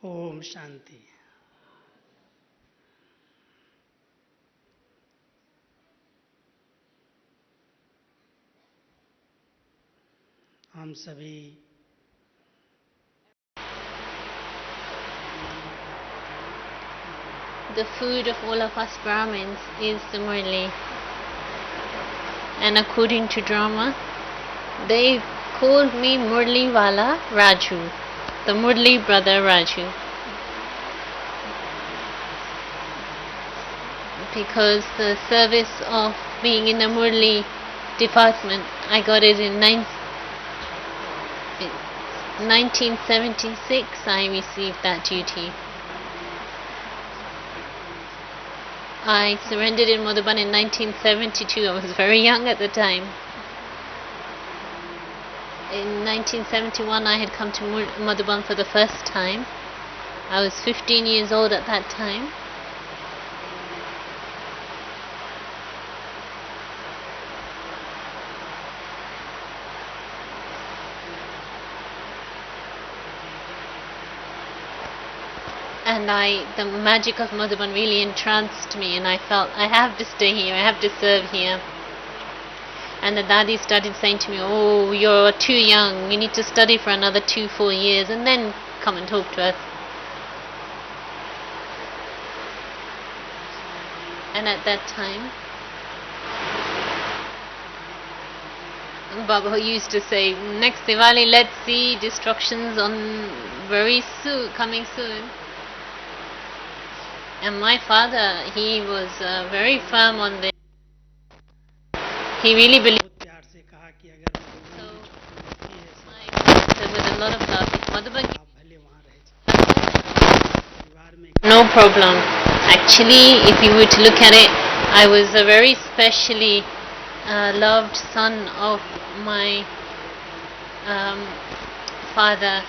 ओम शांति। हम सभी The food of all of us Brahmins is the Murli. And according to drama, they called me Murli Wala Raju, the Murli brother Raju. Because the service of being in the Murli department, I got it in 1976, I received that duty. I surrendered in Madhuban in 1972. I was very young at the time. In 1971 I had come to Madhuban for the first time. I was 15 years old at that time. And the magic of Madhuban really entranced me, and I felt I have to stay here, I have to serve here. And the Dadi started saying to me, "Oh, you're too young, you need to study for another 2-4 years and then come and talk to us." And at that time, Baba used to say, "Next Diwali, let's see destructions on very soon, coming soon." And my father, he was very firm on this. He really believed. So my father said with a lot of love, if Madhuban, no problem. Actually, if you were to look at it, I was a very specially loved son of my father.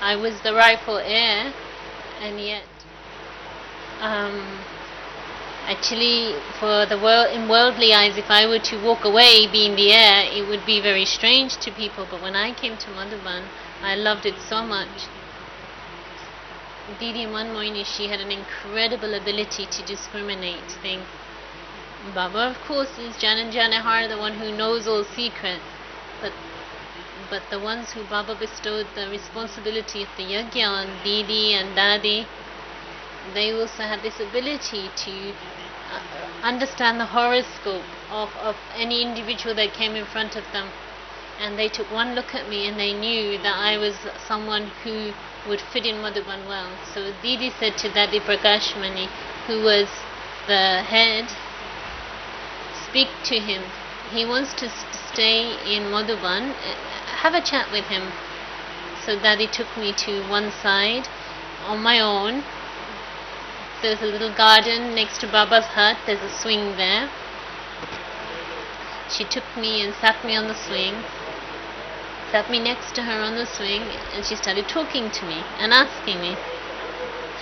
I was the rightful heir, and yet, actually, for the in worldly eyes, if I were to walk away being the heir, it would be very strange to people. But when I came to Madhuban, I loved it so much. Didi Manmoini, she had an incredible ability to discriminate things. Baba, of course, is Janan Janahar, the one who knows all secrets. But the ones who Baba bestowed the responsibility of the yajna on, Didi and Dadi, they also had this ability to understand the horoscope of any individual that came in front of them. And they took one look at me and they knew that I was someone who would fit in Madhuban well. So Didi said to Dadi Prakashmani, who was the head, "Speak to him. He wants to stay in Madhuban. Have a chat with him." So Dadi took me to one side on my own. There's a little garden next to Baba's hut. There's a swing there. She took me and sat me on the swing, sat me next to her on the swing, and she started talking to me and asking me,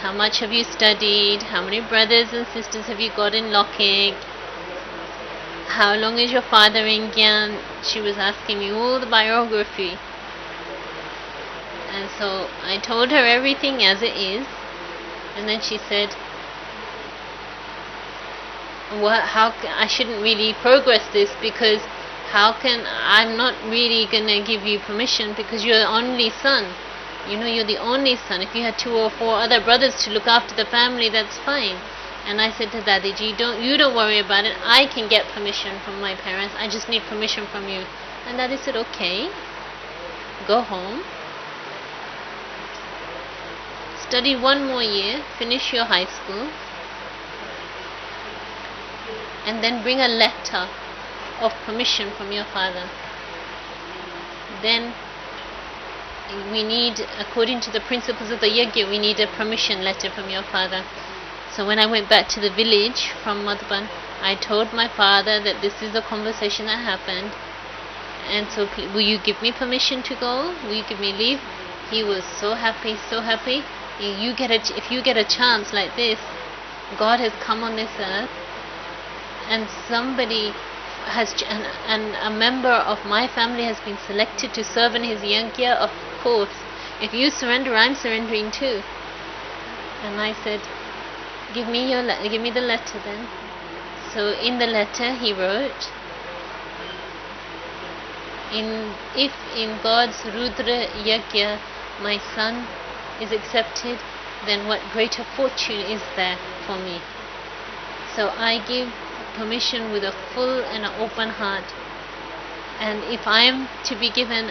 "How much have you studied? How many brothers and sisters have you got in Lokik? How long is your father in Gyan?" She was asking me all the biography. And so I told her everything as it is. And then she said, I shouldn't really progress this, because I'm not really going to give you permission, because you're the only son. You're the only son. If you had 2 or 4 other brothers to look after the family, that's fine. And I said to Dadiji, you don't worry about it. I can get permission from my parents. I just need permission from you. And Daddy said, "Okay, go home, study 1 more year, finish your high school, and then bring a letter of permission from your father. Then we need, according to the principles of the yajna, we need a permission letter from your father." So when I went back to the village from Madhuban, I told my father that this is the conversation that happened, and so will you give me permission to go? Will you give me leave? He was so happy, so happy. If you get a chance like this, God has come on this earth, and somebody and a member of my family has been selected to serve in his yajna, of course, if you surrender, I'm surrendering too. And I said, give me the letter then. So in the letter he wrote, if in God's Rudra Yajna my son is accepted, then what greater fortune is there for me? So I give permission with a full and an open heart. And if I am to be given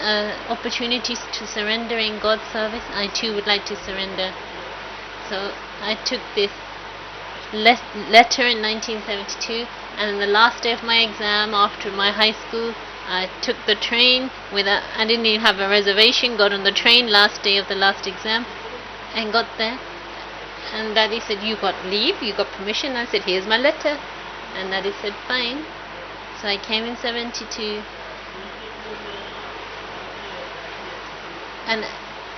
opportunities to surrender in God's service, I too would like to surrender. So I took this letter in 1972, and on the last day of my exam after my high school, I took the train I didn't even have a reservation, got on the train last day of the last exam and got there. And Daddy said, you got leave, you got permission. I said, here's my letter. And Daddy said, fine. So I came in 72. And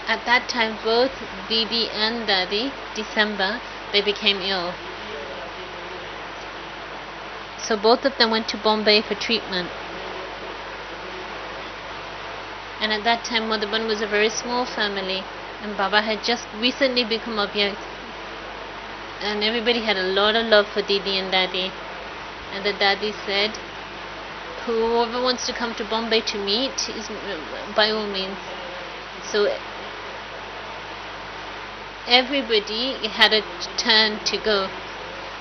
at that time, both Didi and Daddy, December, they became ill. So both of them went to Bombay for treatment. And at that time, Madhaban was a very small family, and Baba had just recently become Avyakt. And everybody had a lot of love for Didi and Daddy. And the Daddy said, whoever wants to come to Bombay to meet is by all means. So everybody had a turn to go.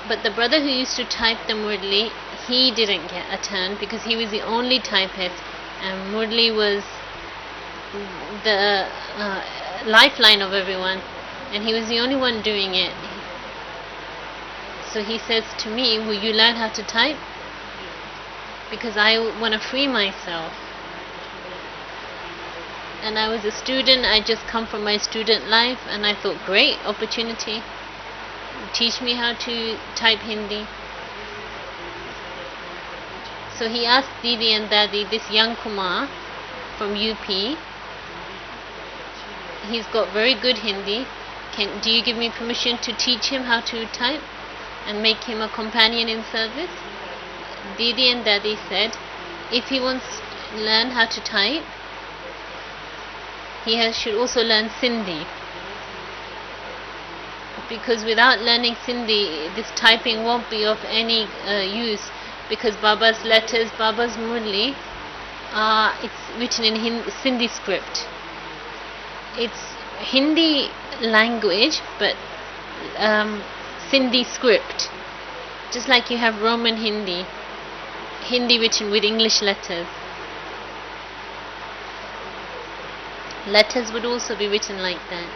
But the brother who used to type the Murli, he didn't get a turn because he was the only typist. And Murli was the lifeline of everyone, and he was the only one doing it. So he says to me, will you learn how to type? Because I want to free myself. And I was a student, I just come from my student life, and I thought, great opportunity. Teach me how to type Hindi. So he asked Didi and Daddy, this young Kumar from UP, he's got very good Hindi. Do you give me permission to teach him how to type and make him a companion in service? Didi and Daddy said, if he wants to learn how to type, he should also learn Sindhi. Because without learning Sindhi, this typing won't be of any use. Because Baba's letters, Baba's Murli, it's written in Sindhi script. It's Hindi language, but Sindhi script. Just like you have Roman Hindi, Hindi written with English letters. Letters would also be written like that.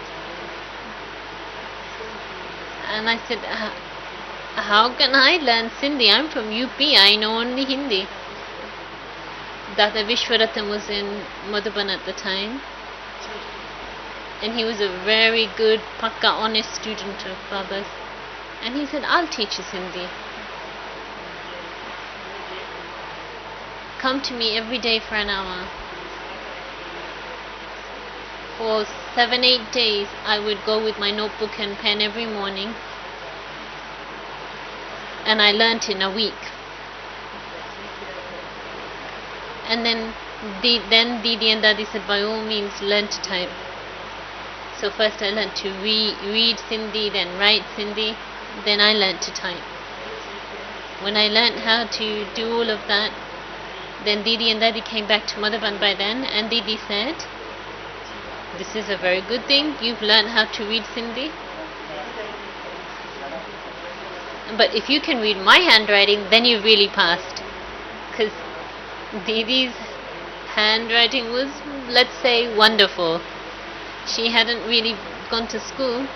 And I said, how can I learn Sindhi? I'm from UP, I know only Hindi. Dada Vishwaratham was in Madhaban at the time, and he was a very good, pakka, honest student of Baba's. And he said, I'll teach you Sindhi. Come to me every day for an hour. For 7-8 days, I would go with my notebook and pen every morning, and I learnt in a week. And then Didi and Daddy said, by all means, learn to type. So first I learnt to read Sindhi, then write Sindhi, then I learnt to type. When I learnt how to do all of that, then Didi and Daddy came back to Madhaban by then, and Didi said, this is a very good thing, you've learnt how to read Sindhi. But if you can read my handwriting, then you've really passed. Because Didi's handwriting was, let's say, wonderful. She hadn't really gone to school,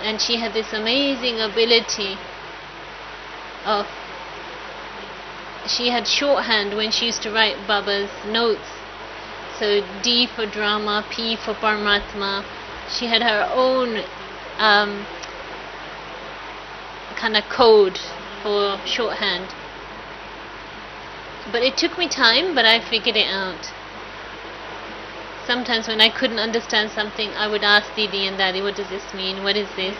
and she had this amazing ability of, she had shorthand when she used to write Baba's notes. So D for drama, P for Paramatma. She had her own kind of code for shorthand. But it took me time, but I figured it out. Sometimes when I couldn't understand something, I would ask Didi and Daddy, what does this mean? What is this?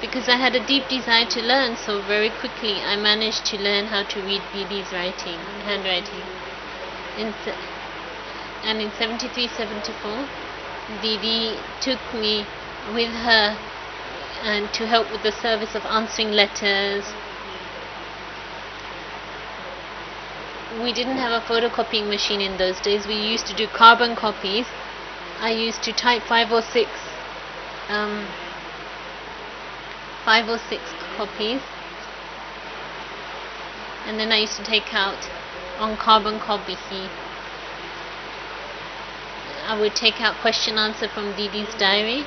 because I had a deep desire to learn, so very quickly I managed to learn how to read Didi's handwriting. And in 73-74, Didi took me with her and to help with the service of answering letters. We didn't have a photocopying machine in those days. We used to do carbon copies. I used to type 5 or 6 copies, and then I used to take out on carbon copy. I would take out question answer from Didi's diary.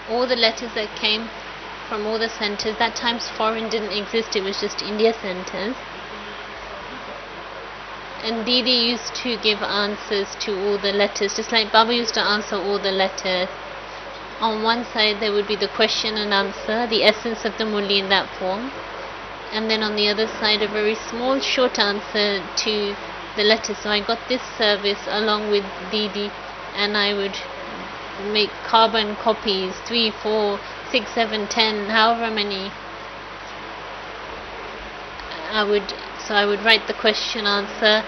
All the letters that came from all the centers. That times foreign didn't exist, it was just India centers. And Didi used to give answers to all the letters, just like Baba used to answer all the letters. On one side there would be the question and answer, the essence of the Murli in that form. And then on the other side a very small short answer to the letters. So I got this service along with Didi, and I would make carbon copies, 3, 4, 6, 7, 10, however many. I would write the question answer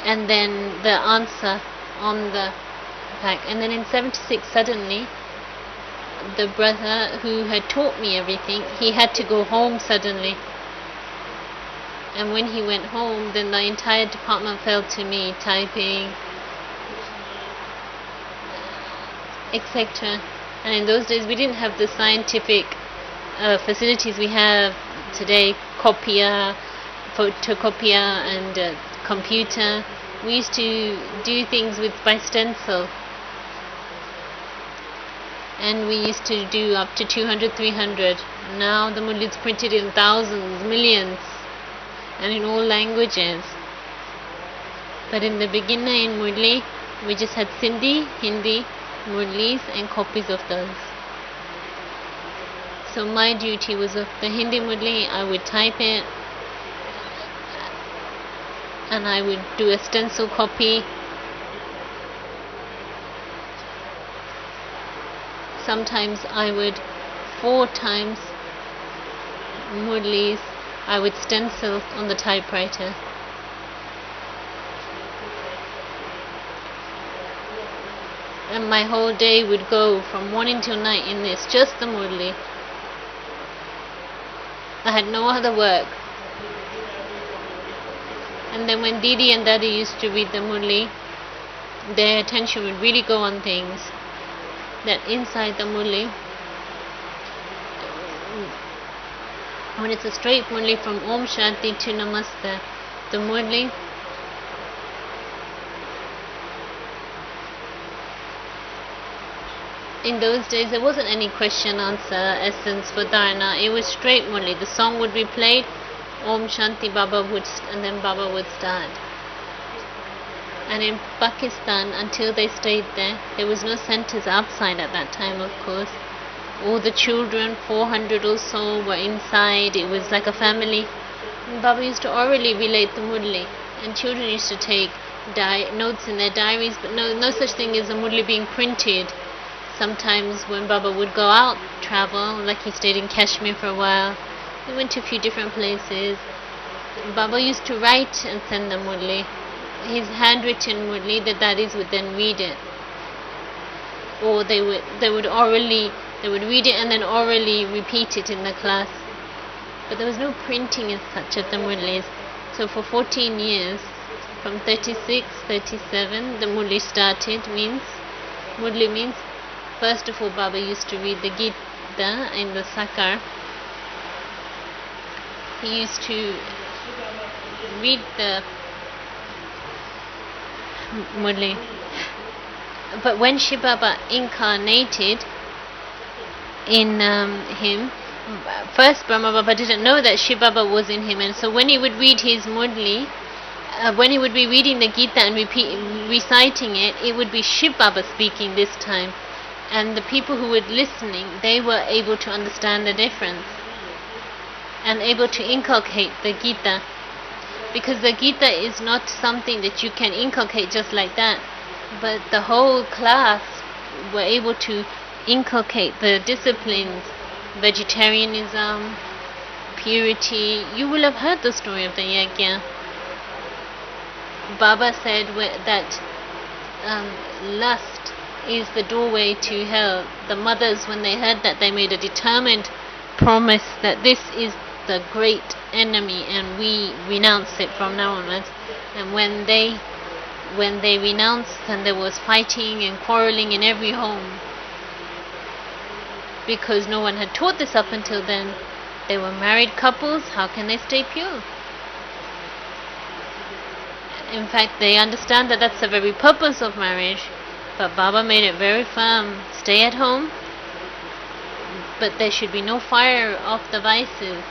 and then the answer on the back. And then in 76 suddenly the brother who had taught me everything, he had to go home suddenly. And when he went home, then the entire department fell to me, typing, etc. And in those days we didn't have the scientific facilities we have today, copier, photocopier and computer. We used to do things by stencil, and we used to do up to 200, 300. Now the Murli is printed in thousands, millions, and in all languages. But in the beginning in Murli, we just had Sindhi, Hindi, Murlis and copies of those. So my duty was of the Hindi Murli. I would type it and I would do a stencil copy. Sometimes I would 4 times Murlis I would stencil on the typewriter. And my whole day would go from morning till night in this, just the Murli. I had no other work. And then when Didi and Dadi used to read the Murli, their attention would really go on things that inside the Murli, when it's a straight Murli from Om Shanti to Namaste, the Murli in those days there wasn't any question answer essence for Dharana. It was straight Murli. The song would be played, Om Shanti Baba would and then Baba would start. And in Pakistan, until they stayed there was no centers outside at that time, of course. All the children, 400 or so, were inside. It was like a family. And Baba used to orally relate the Murli, and children used to take notes in their diaries, but no such thing as a Murli being printed. Sometimes when Baba would go out, travel, like he stayed in Kashmir for a while, he went to a few different places. Baba used to write and send the Murli. His handwritten Murli, the daddies would then read it. Or they would read it and then orally repeat it in the class. But there was no printing as such of the Murlis. So for 14 years, from 36, 37, the Murli started. Murli means, first of all, Baba used to read the Gita in the Sakar. He used to read the Murli. But when Shiv Baba incarnated in him, first Brahma Baba didn't know that Shiv Baba was in him, and so when he would read his Murli, when he would be reading the Gita and reciting it, it would be Shiv Baba speaking this time. And the people who were listening, they were able to understand the difference and able to inculcate the Gita, because the Gita is not something that you can inculcate just like that, but the whole class were able to inculcate the disciplines, vegetarianism, purity. You will have heard the story of the yajna. Baba said that lust is the doorway to hell. The mothers, when they heard that, they made a determined promise that this is the great enemy and we renounce it from now onwards. And when they renounced, and there was fighting and quarreling in every home, because no one had taught this up until then. They were married couples, how can they stay pure? In fact, they understand that that's the very purpose of marriage, but Baba made it very firm. Stay at home, but there should be no fire of the vices.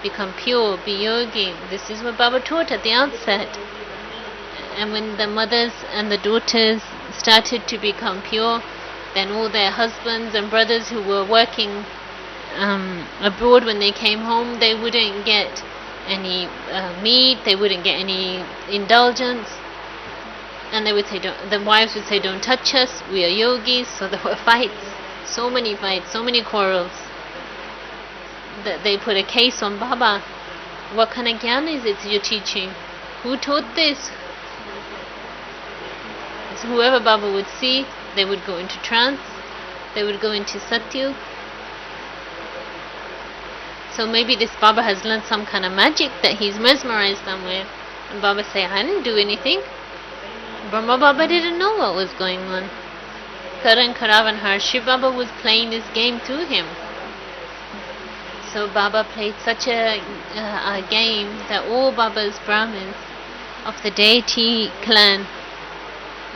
Become pure, be yogi. This is what Baba taught at the outset. And when the mothers and the daughters started to become pure, then all their husbands and brothers who were working abroad, when they came home, they wouldn't get any meat, they wouldn't get any indulgence, and they would say, the wives would say, don't touch us, we are yogis. So there were fights, so many quarrels, that they put a case on Baba. What kind of gyan is it you're teaching? Who taught this? So whoever Baba would see, they would go into trance, they would go into satyug. So maybe this Baba has learned some kind of magic that he's mesmerized them with. And Baba say, I didn't do anything. Brahma Baba didn't know what was going on. Karan Karavan Harshi Baba was playing this game through him. So Baba played such a game that all Baba's Brahmins of the deity clan,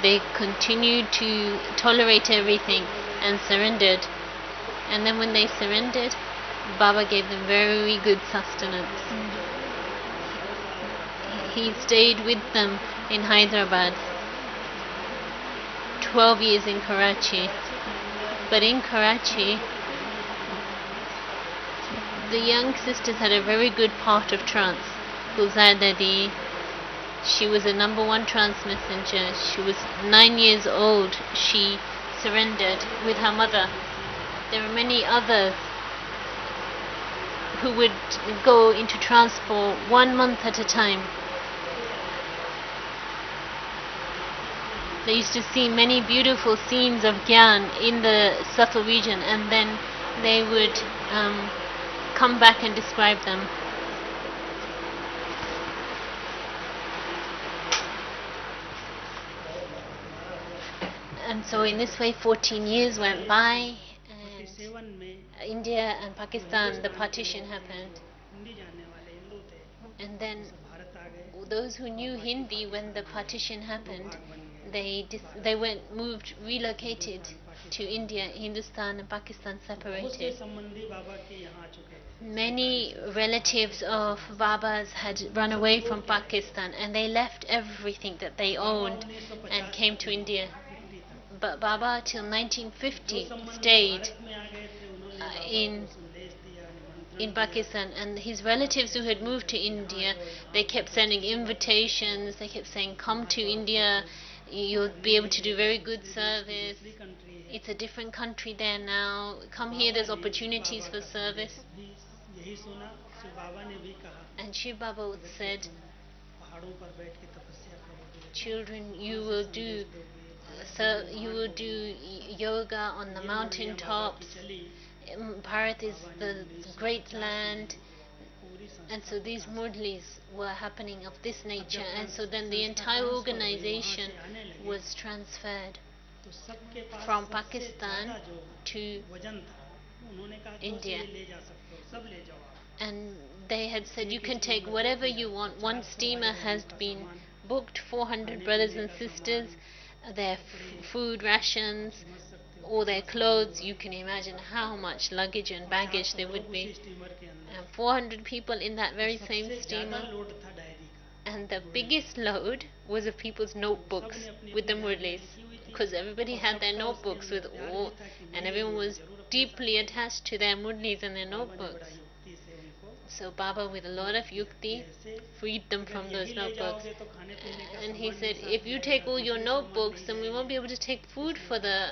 they continued to tolerate everything and surrendered. And then when they surrendered, Baba gave them very good sustenance. He stayed with them in Hyderabad, 12 years in Karachi. But in Karachi, the young sisters had a very good part of trance. Gulzar Dadi, she was a number one trance messenger. She was 9 years old. She surrendered with her mother. There were many others who would go into trance for 1 month at a time. They used to see many beautiful scenes of Gyan in the subtle region, and then they would come back and describe them. And so in this way 14 years went by, and India and Pakistan, the partition happened. And then those who knew Hindi when the partition happened, they relocated to India. Hindustan and Pakistan separated. Many relatives of Baba's had run away from Pakistan, and they left everything that they owned and came to India. But Baba till 1950 stayed in Pakistan, and his relatives who had moved to India, they kept sending invitations. They kept saying, come to India, you'll be able to do very good service. It's a different country there now. Come here, there's opportunities for service. And Shiv Baba said, children, you will do yoga on the mountain tops. Bharat is the great land. And so these Murlis were happening of this nature, and so then the entire organization was transferred from Pakistan to India. And they had said, you can take whatever you want. One steamer has been booked, 400 brothers and sisters, their food rations, all their clothes. You can imagine how much luggage and baggage there would be. 400 people in that very same steamer. And the biggest load was of people's notebooks with the Murlis, because everybody had their notebooks with all, and everyone was deeply attached to their Murlis and their notebooks. So Baba, with a lot of yukti, freed them from those notebooks. And he said, if you take all your notebooks, then we won't be able to take food for the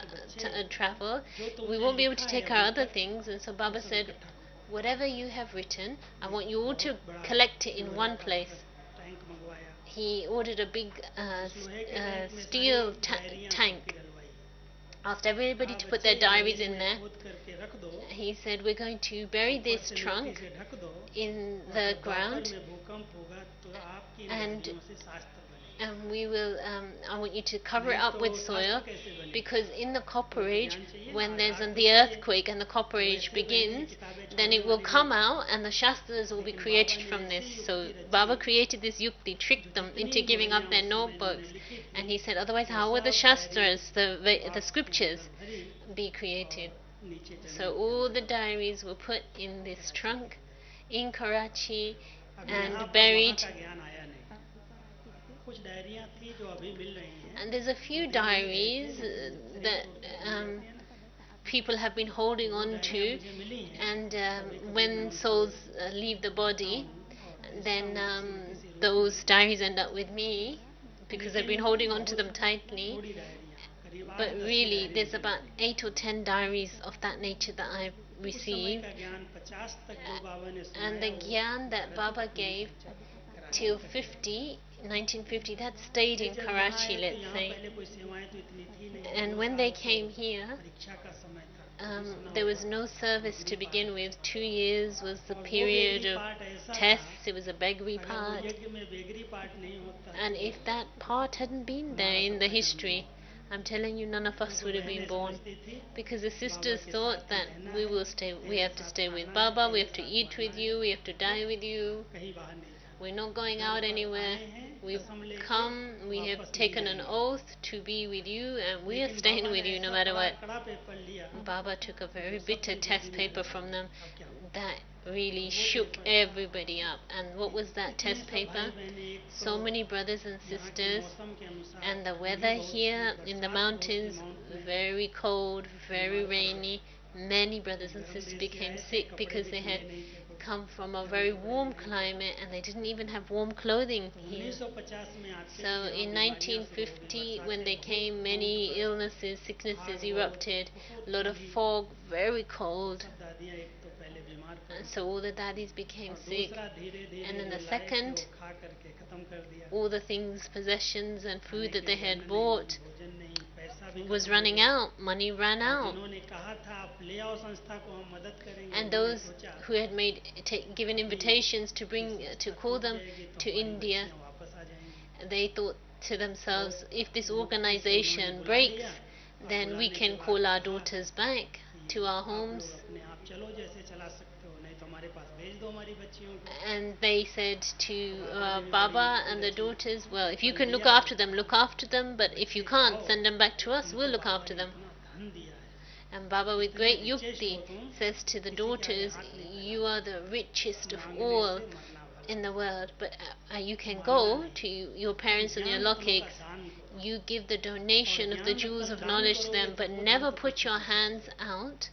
travel. We won't be able to take our other things. And so Baba said, whatever you have written, I want you all to collect it in one place. He ordered a big steel tank, asked everybody to put their diaries in there. He said, we're going to bury this trunk in the ground, and we will. I want you to cover it up with soil, because in the copper age, when there's the earthquake and the copper age begins, then it will come out, and the Shastras will be created from this. So Baba created this yukti, tricked them into giving up their notebooks, and he said, otherwise, how will the Shastras, the scriptures, be created? So all the diaries were put in this trunk in Karachi and buried. And there's a few diaries that people have been holding on to, and when souls leave the body, then those diaries end up with me, because I've been holding on to them tightly. But really, there's about 8 or 10 diaries of that nature that I've received. And the gyan that Baba gave till 1950, that stayed in Karachi, let's say. And when they came here, there was no service to begin with. 2 years was the period of tests. It was a begri part. And if that part hadn't been there in the history, I'm telling you, none of us would have been born, because the sisters thought that we have to stay with Baba, we have to eat with you, we have to die with you. We're not going out anywhere. We've come, we have taken an oath to be with you, and we are staying with you no matter what. Baba took a very bitter test paper from them that really shook everybody up. And what was that test paper? So many brothers and sisters, and the weather here in the mountains, very cold, very rainy. Many brothers and sisters became sick because they had come from a very warm climate and they didn't even have warm clothing here. So in 1950, when they came, many illnesses, sicknesses erupted, a lot of fog, very cold. So all the daddies became sick, and then the second, all the things, possessions and food that they had bought was running out, money ran out. And those who had given invitations to call them to India, they thought to themselves, if this organization breaks, then we can call our daughters back to our homes. And they said to Baba and the daughters, well, if you can look after them, but if you can't, send them back to us, we'll look after them. And Baba, with great yukti, says to the daughters, you are the richest of all in the world, but you can go to your parents and your lokiks, you give the donation of the jewels of knowledge to them, but never put your hands out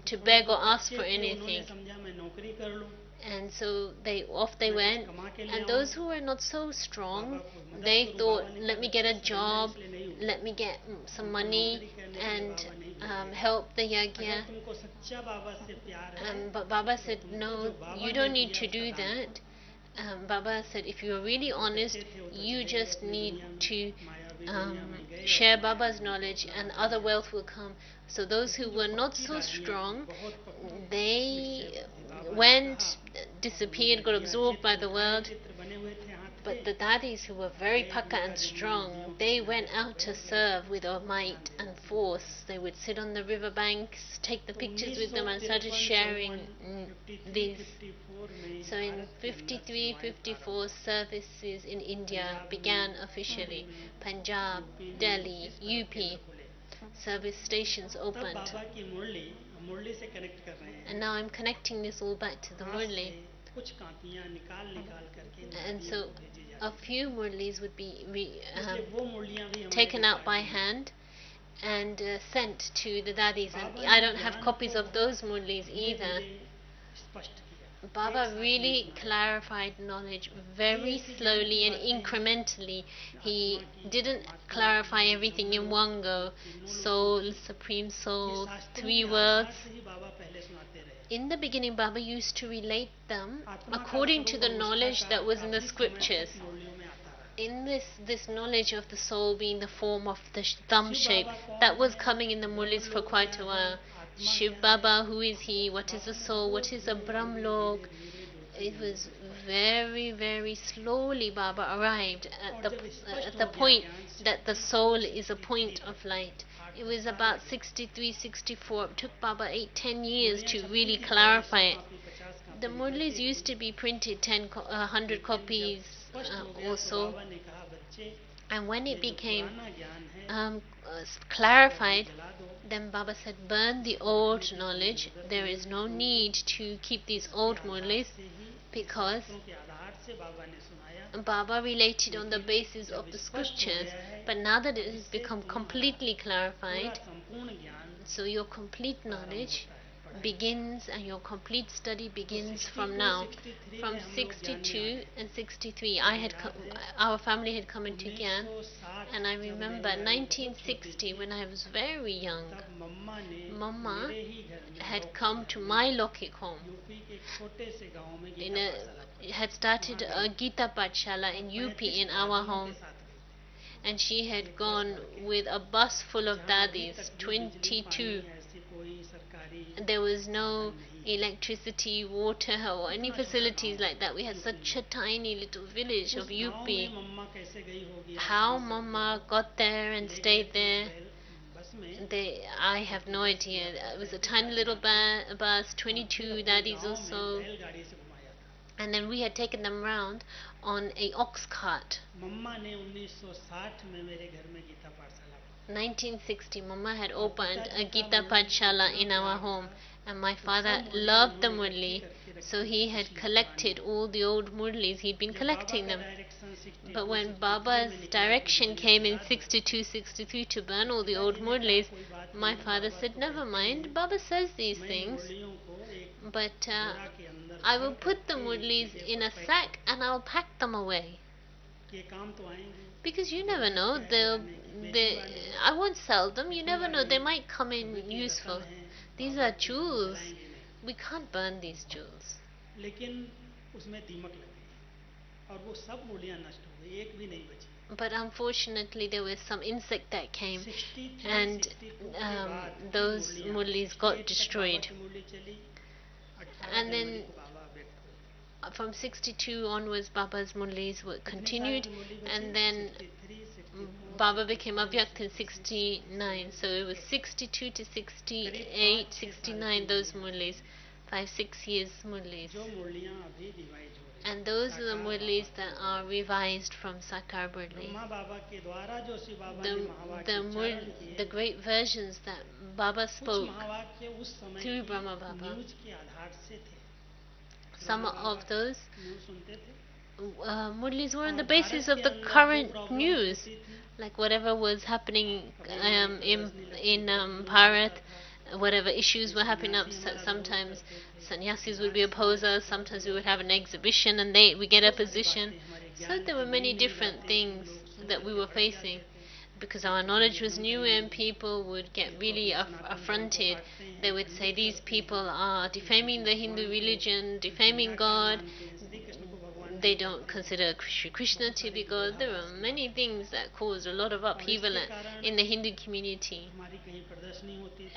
to beg or ask for anything. And so off they went, and those who were not so strong, they thought, let me get a job, let me get some money and help the yagya. But Baba said, no, you don't need to do that. Baba said, if you are really honest, you just need to share Baba's knowledge and other wealth will come. So those who were not so strong, they went, disappeared, got absorbed by the world. But the daddies who were very pakka and strong, they went out to serve with all might and force. They would sit on the river banks, take the pictures with them and started sharing these. So in 53, 54, services in India began officially. Punjab, Delhi, UP, service stations opened. And now I'm connecting this all back to the Murli. And so a few Murlis would be taken out by hand and sent to the daddies. And I don't have copies of those Murlis either. Baba really clarified knowledge very slowly and incrementally. He didn't clarify everything in one go. Soul, Supreme Soul, three worlds. In the beginning, Baba used to relate them according to the knowledge that was in the scriptures. In this knowledge of the soul being the form of the thumb shape, that was coming in the Murlis for quite a while. Shiv Baba, who is he? What is the soul? What is a Brahmlok? It was very, very slowly Baba arrived at the point that the soul is a point of light. It was about 63, 64. It took Baba 8-10 years to really clarify it. The Murlis used to be printed 100 copies also, and when it became clarified, then Baba said, burn the old knowledge. There is no need to keep these old Murlis, because Baba related on the basis of the scriptures. But now that it has become completely clarified, so your complete knowledge begins and your complete study begins from now. From 62 and 63, our family had come into Gyan, and I remember 1960, when I was very young, Mama had come to my Lokik home. Had started a Gita Pathshala in UP in our home, and she had gone with a bus full of dadis, 22. There was no electricity, water, or any facilities like that. We had such a tiny little village of UP. How Mama got there and stayed there, I have no idea. It was a tiny little bus, 22 daddies or so. And then we had taken them round on a ox cart. 1960, Mama had opened a Gita Pathshala in our home, and my father loved the Murli, so he had collected all the old Murlis. He'd been collecting them. But when Baba's direction came in 62, 63 to burn all the old Murlis, my father said, never mind, Baba says these things, but I will put the Murlis in a sack and I'll pack them away. Because you never know, I won't sell them, you never know, they might come in useful. These are jewels. We can't burn these jewels. But unfortunately, there was some insect that came, and those Murlis got destroyed. And then from 62 onwards, Baba's Murlis were continued, and then Baba became Avyakt in 69. So it was 62 to 68, 69, those Murlis. 5-6 years Murlis. And those are the Murlis that are revised from Sakar Murli. The great versions that Baba spoke through Brahma Baba. Some of those Murlis were on the basis of the current news, like whatever was happening in Bharat, whatever issues were happening up. Sometimes sannyasis would be opposers, sometimes we would have an exhibition and we get a position. So there were many different things that we were facing. Because our knowledge was new and people would get really affronted. They would say these people are defaming the Hindu religion, defaming God. They don't consider Krishna to be God. There are many things that cause a lot of upheaval in the Hindu community.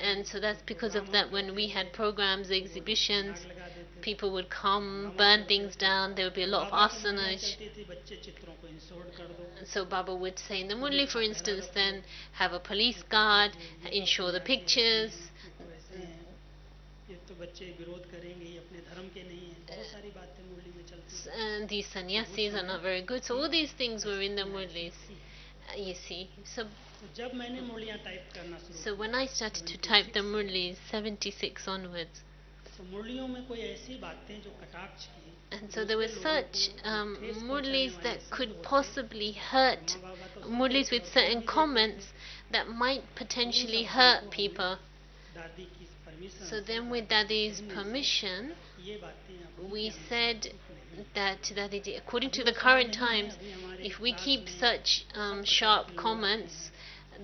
And so that's because of that, when we had programs, exhibitions, people would come, burn things down, there would be a lot of asanage. So Baba would say in the Murli, for instance, then have a police guard, ensure the pictures. And these sannyasis are not very good. So all these things were in the Murlis, you see. So when I started to type the Murlis, 76 onwards, and so there were such Murlis that could possibly hurt, Murlis with certain comments that might potentially hurt people. So then with Dadi's permission, ये बातें अभी we के अनुसार said ठीक नहीं है। that according अभी to वो the समय current नहीं है, times, अभी हमारे if we क्लास keep में such सब प्रकार sharp के लोग आते comments, हैं,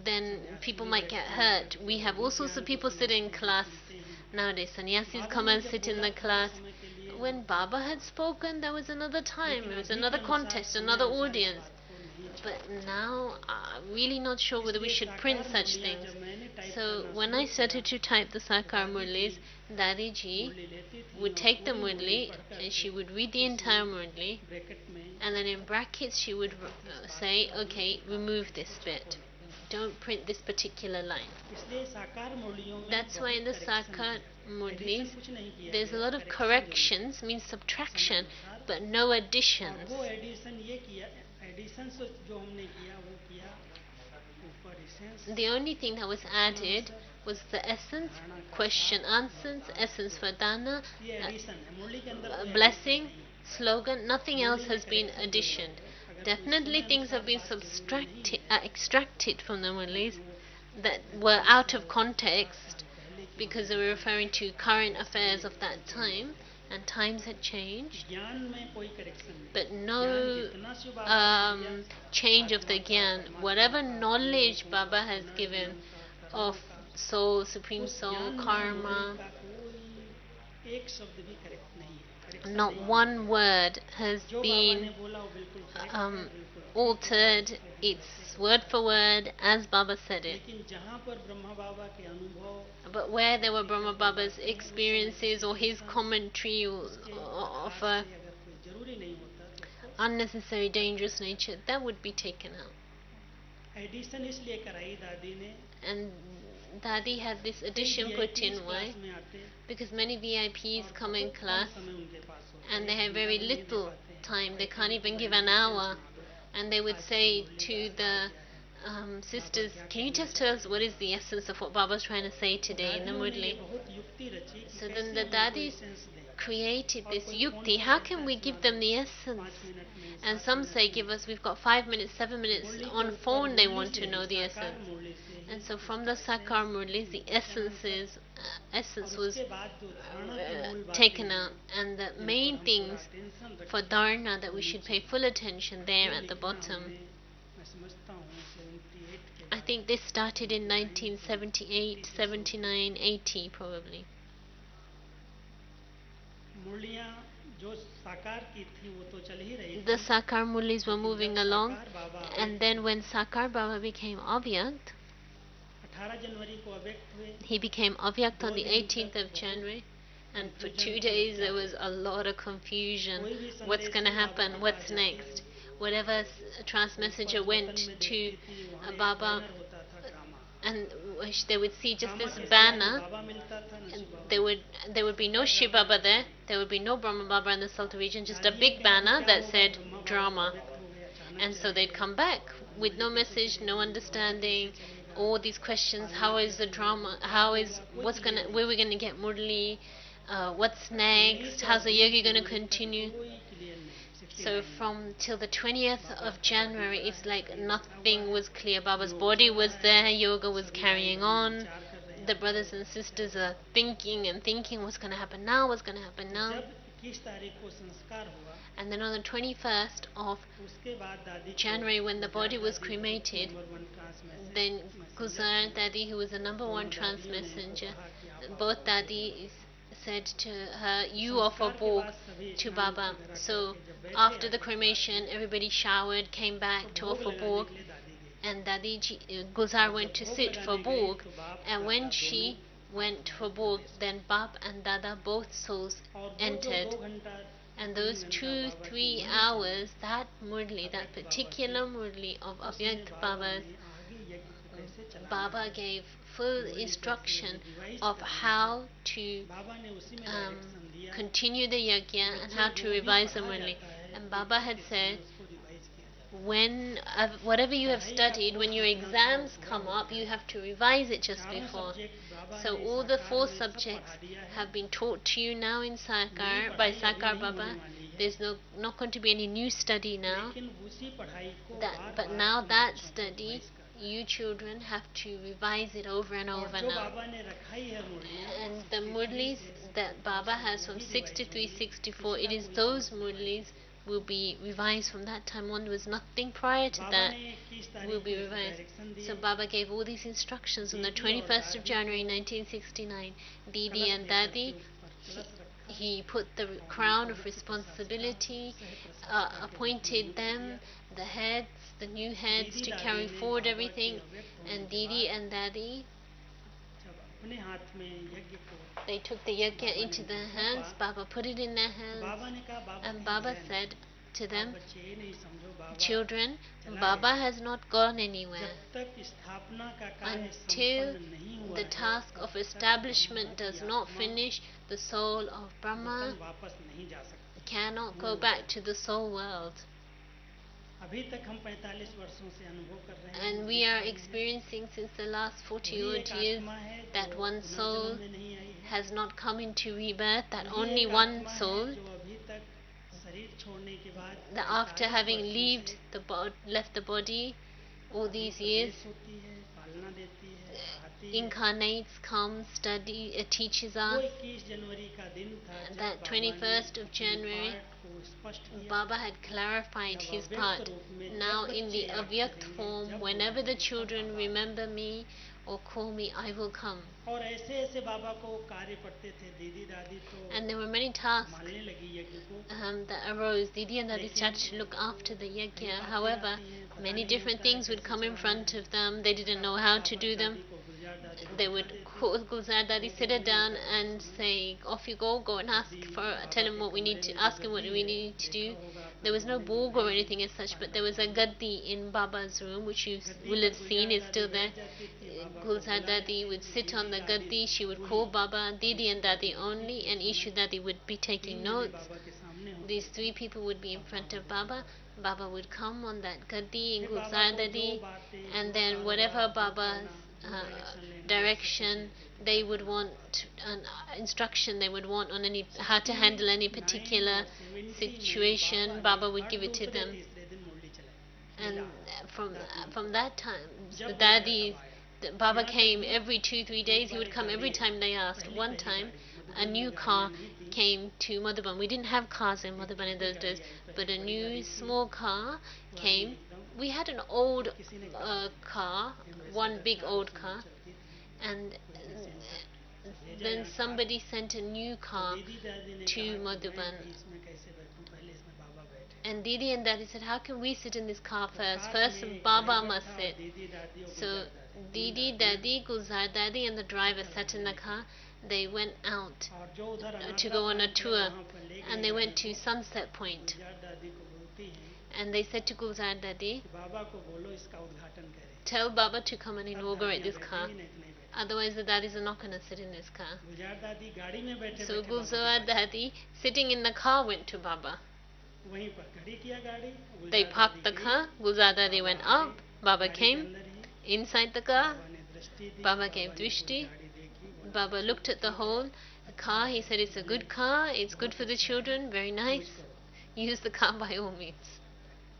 then सन्यासी people भी might get बैठते हैं hurt. कभी We कभी have all sorts ज्ञान of को people sitting in सन्यासी भी class सुनते हैं। nowadays. Sannyasis बाबा come ने and जब sit in बोला the था उस class. समय के लिए वो When था, Baba had spoken, there was another time, लेकिन it was अभी के another अनुसार context, समय another अनुसार इस audience. बात को नहीं But छोड़ा जा now सकता। I'm really not sure whether we इसलिए should print साकार such मुरलियाँ things. जब मैंने टाइप So करना when शुरू I किया started to type the तो Sakar दादी जी Murlis, Dadi ji मुरली लेती थी would और take the पूरी मुरली Murli पढ़ and करके she would read the किसी entire Murli, ब्रैकेट में and then in brackets she would कहती थी इस बात say, को अभी okay, हटा remove दो, this इसको छापो bit. नहीं। Don't print this particular line. इसलिए साकार मुरलियों में That's why in बहुत the करेक्शन Sakar किया गया, Murlis, एडिशन कुछ नहीं किया there's a गया, lot of करेक्शन जरूर corrections, means समय subtraction, अनुसार। but no और additions. वो एडिशन ये किया, एडिशन जो हमने किया वो किया ऊपर essence, The only thing that was question added answer, was the essence, धारणा का question सार, answers, essence for dana, ये एडिशन है। मुरली के अंदर कोई एडिशन blessing, नहीं है, slogan, nothing else मुरली में has been करेक्शन जरूर additioned. है। अगर कोई Definitely समय things have अनुसार been बात जरूरी नहीं है, extracted from the Murlis क्योंकि वो that were 45 out साल of 50 context साल पहले की because they बातें were हैं, referring to current affairs समय of that time and times had changed. ज्ञान में कोई करेक्शन नहीं, But ज्ञान no जितना शिव बाबा ने दिया change of आत्मा the का, Gyan. परमात्मा Whatever का, knowledge पुण्यों का, Baba has given पुनर्जन्म का, कर्मों of का, soul, supreme उस soul, ज्ञान में मुरली karma, का कोई एक शब्द भी करेक्ट नहीं है, करेक्शन not नहीं किया one गया। word has जो बाबा ने been बोला वो बिल्कुल करेक्ट है, um, बिल्कुल ठीक है, और altered. उसको हम वैसे It's word करते for आए हैं। word as Baba said it. लेकिन जहाँ पर ब्रह्मा बाबा के अनुभव But where और there were टीचर Brahma की Baba's बातें, उस समय की experiences or his situation, commentary उसके of आधार a से अगर कोई जरूरी नहीं होता तो उसको unnecessary हटा dangerous दिया nature, जाता that would be taken out. है। एडिशन इसलिए कराई दादी ने, And Dadi had this कई addition put VIP in. Why? Class में आते Because many VIPs और come in बहुत कम class समय उनके पास होता and है, they एक have घंटा very भी नहीं दे little पाते हैं, time, they कहते can't हैं कि even give बहन an जी क्या hour, सुना दो, and they would आज की say मुरली का to अर्थ the क्या है, बाबा sisters, क्या can you कहना just tell us चाहते what is हैं। the essence of what Baba's trying to say तो today in the दादियों ने ये Murli? बहुत युक्ति रची कि So then कैसे the हम उनको daddies इसेंस दें, created और this कोई फोन yukti. कर How सकता can है we सुना give दो them the essence? 5 मिनट में, And 7 some मिनट say, में। give us, we've got 5 minutes, 7 minutes मुरली के on ऊपर phone, they मुरली want से to ही, know the साकार essence. मुरली से ही And so from उसका the Sakar essence, Murlis, the question answer, essence और was उसके बाद जो धारणा की मूल बातें taken out, हैं and the जिन पर main हम पूरा things अटेंशन for रखें dharna that वो we should नीचे pay हैं। full attention there ये at the लिखना bottom. हमने, मैं समझता हूँ 78 के I बाद, think this started in 79 से 1978, 80 से शुरू किया। 79, 80 probably. मुरलियाँ जो साकार की थी वो तो चल ही रही The थी, Sakar Murlis were लेकिन जब moving along, साकार बाबा and अव्यक्त then हुए, when Sakar Baba became Avyakt, 18 जनवरी को अव्यक्त हुए, he became Avyakt 2 on the दिन 18th तक of बहुत January, and for कंफ्यूजन 2 थी अब days क्या there was होगा। a lot of confusion. कोई भी What's संदेश going to बाबा happen? के What's पास जाती next? थी, Whatever तो ऊपर transmessenger जो went बटन में to देखती थी वहाँ एक Baba, बैनर होता था, drama. and they would see just drama this के सिवा न banner, बाबा मिलता था न and Shiv Baba there would मिलता there would था, be no ऊपर Shiv ड्रामा Baba की there. Story. There would be no Brahma Baba in the Salta region. Just a दादियों big के यहाँ भी banner क्या that होगा, said ब्रह्मा बाबा तो drama. अव्यक्त हो गए, अचानक And so चले they'd गए, come back और with no मुरली कैसे message, no चलेगी, ड्रामा understanding, कैसे चलेगा, all these questions. पालना How is the कैसे होगी, drama? क्या How is होगा, कोई what's क्लियर gonna? नहीं Where था। we gonna get Murli? What's 19 next? से How's the 20 yogi gonna जनवरी तक continue? कोई क्लियर नहीं, So 69 में from till the 20th Baba of का बॉडी January, पड़ा it's है, like शरीर बैठा हुआ nothing है, was clear. Baba's योग body चल was रहा है, there, yoga was सभी भाई carrying बहन on. विचार कर रहे The हैं क्या brothers and होगा, क्या sisters are होगा। thinking and thinking what's gonna happen now, what's gonna happen तो now. जब 21 तारीख को संस्कार हुआ, And then on the 21st of उसके बाद दादी को January, when the गुजार body was दादी बहुत cremated, नंबर 1 ट्रांसमेसेंजर then Guzar थी, Dadi, who was the number one दोनों दादियों ने इनको transmessenger, कहा कि आप both बाबा को भेज दो। Dadis said to her, तो you offer संस्कार के bhog बाद सभी to स्नान Baba. वगैरह So करके जब बैठे after the आगे क्लास cremation, में, everybody showered, came तो back to भोग offer लगाने bhog, के लिए दादी गई, and Guzar और went जब to भोग sit for लगाने गई bhog. तो बाप And दादा when दोनों she went for आत्माएं bhog, प्रवेश then की, Bap and Dada, both souls, और वो जो entered. 2 घंटा And 3 those घंटा two, बाबा की 3 मुरली चली, hours, that Murli, that अव्यक्त बाबा की, particular Murli of उसमें Avyakt बाबा Baba's, ने आगे यज्ञ को कैसे चलाना Baba है, gave full मुरली कैसे instruction रिवाइज of करना है, how to बाबा ने उसी में um, डायरेक्शन दिया। continue the yajna and how lecture to जो भी revise the पढ़ा Murli. जाता है And Baba एग्जाम had के समय said, उसको रिवाइज किया जाता है। when whatever you have पढ़ाई का studied, when कोर्स your जितना था वो exams पूरा come हो up, गया you है। have to revise it just चारों before. सब्जेक्ट बाबा So ने all the साकार 4 में सब subjects पढ़ा दिया है, have been taught to you now in नई Sakar by पढ़ाई अभी Sakar नहीं Baba. होने वाली है, There's not going to be any new study now. लेकिन उसी पढ़ाई को But बार-बार now तुम that बच्चों को study रिवाइज करना you children have to revise it over and और over जो now. बाबा ने रखाई है मुरलियाँ And the 63 Murlis से that Baba 64 has से from वही रिवाइज 63, होंगी, 64, it पिछला is कोई those काम नहीं Murlis revise. will be revised from that time on. There was nothing prior to Baba that ने 21 will तारीख be को इसको revised. डायरेक्शन So दिए, Baba gave all these instructions on the दीदी और 21st of दादी January को 1969. Didi कलश and दे करके Dadi, ऊपर कलश रखा he put the और crown उनको of मुख्य प्रशासिका responsibility, सह प्रशासिका के रूप में appointed नियुक्त them, किया। the heads, the new heads, दीदी to दादी carry ने forward बाबा के everything. अव्यक्त होने And के Didi बाद and Dadi, जब अपने हाथ में यज्ञ को they took the yajna बाबा ने into उनको their सौंपा, hands. Baba put it in their तो hands. बाबा ने कहा बाबा And कहीं Baba गया नहीं। said to आप them, बच्चे ये नहीं समझो बाबा children, चला Baba गया। has not gone anywhere. जब तक स्थापना का कार्य Until संपन्न नहीं हुआ the है, task तब of तक establishment ब्रह्मा does की not आत्मा finish, the soul of Brahma वतन वापस नहीं जा सकती, cannot वो go हो back जाए। to the soul world. अभी तक हम 45 वर्षों से अनुभव कर रहे हैं, And we देख are रहे हैं, experiencing since the last 40 वही odd एक years आत्मा है that जो one soul पुनर्जन्म में नहीं आई है, has not come into rebirth, that वही only एक one आत्मा है soul, जो अभी तक शरीर छोड़ने के बाद that after 45 having वर्षों से left the body all अभी these years, प्रवेश होती है, पालना देती है, पढ़ाती है। incarnates, comes, teaches वो us. 21 जनवरी का दिन था जब That बाबा ने 21st of अपने January, पाठ को स्पष्ट किया। Baba had clarified जब his अव्यक्त part. रूप में Now जब in बच्चे the याद Avyakt करेंगे, form, जब whenever the बुलाएंगे, तब children Baba remember me or call me, I will come. और ऐसे ऐसे बाबा को कार्य पड़ते थे। दीदी दादी तो And there were many tasks संभालने लगी यज्ञ को, that arose. Didi and Dadi लेकिन started to look after the कई yajna. बातें However, आती हैं, पता many नहीं different होता है things would कैसे come in चलाना front है। of them. They didn't know तब how to पापा do them. दादी को गुलजार दादी को They बिठा would देते, call Gulzar वो Dadi, sit her गोदी down लेकर उस and समय say, off you go and ask Gaddi for, tell Baba him के what we need कमरे to, में जो ask him what Gaddi we है, need to देखा do. होगा आपने, There was no गोदी में bog or बैठाई anything as such, but पालना there was a करने। gaddi in Baba's room, which you Gaddi will पर have seen गुलजार is दादी still there. बैठ जाती थी, बाबा को Gulzar बुलाने Dadi से would sit दीदी on the दादी gaddi, she would Ruhi call Baba, और Didi ईशू and दादी Dadi बैठती only, थी। and उस Ishu समय Dadi would be 3 taking जने notes. बाबा के सामने होते These थे 3 people would be in और front बाबा of बैठे Baba. रहते। Baba would come on that gaddi in फिर बाबा Gulzar को जो Dadi, बातें, and जो then whatever कारोबार, जो Baba's करना, जो डायरेक्शन लेना, वो सब कुछ direction लेते थे। they क्या would करना want Baba. an instruction they would want on any how to handle any 69 particular और 70 में situation, बाबा Baba ने would her give it to दूसरे them. तीसरे दिन मुरली चलाई, And मिला from दादी ने। from that time, the जब बुलाया daddies, तब आया। the Baba यहाँ तक came कि every 2-3 एक days. He बार would एक come every गाड़ी आई, time they asked. पहली One पहली time, गाड़ी, a मधुबन new में car गाड़ियाँ नहीं थी, came to Madhuban. We didn't have cars in एक Madhuban in छोटी those गाड़ी days, आई, but पहले a बड़ी new गाड़ी थी, small car पुरानी came. एकदम, We had an तो old किसी ने कहा car, one ambassador big 4 old उसी में car, चलती थी, and कोई मैसेंजर भेजा then यहाँ car. somebody sent a new तो car दीदी दादी ने to कहा कि मैं Madhuban. अभी इसमें कैसे बैठूं, पहले इसमें बाबा बैठे। And Didi and Daddy said, how can we sit in this car तो first? साथ First, में एक Baba ड्राइवर must था और sit. दीदी दादी और So गुलजार दादी, 3 Didi, दादियाँ Daddy, Gulzar Daddy, and the driver चक्कर sat in लगाने the निकली। car. They went out और जो उधर to अनाथरा go on a point है tour, वहाँ पर ले and गई they गाड़ी went to को। Sunset Point. गुलजार दादी को बोलती हैं And they said to Gulzar Daddy, कि बाबा को बोलो इसका उद्घाटन करे, tell Baba to come and तब inaugurate दादियाँ this car. बैठेंगी नहीं तो नहीं बैठेंगी। Otherwise, the daddies are not going to sit in this car. गुलजार दादी गाड़ी में बैठे So बैठे बाबा के Gulzar pass Daddy, sitting in the car, went to Baba. वहीं पर खड़ी किया गाड़ी, They गुलजार parked दादी the गई, car. Gulzar Daddy बाबा went आ up. गए, Baba गाड़ी के came अंदर ही inside the car. बाबा ने दृष्टि दी, Baba बाबा gave ने पूरी drishti. गाड़ी देखी, बोला Baba अच्छा looked at the ठीक है, whole car. He said, it's a good car. It's good for the children. Very nice. Use करो। Use the car by all means.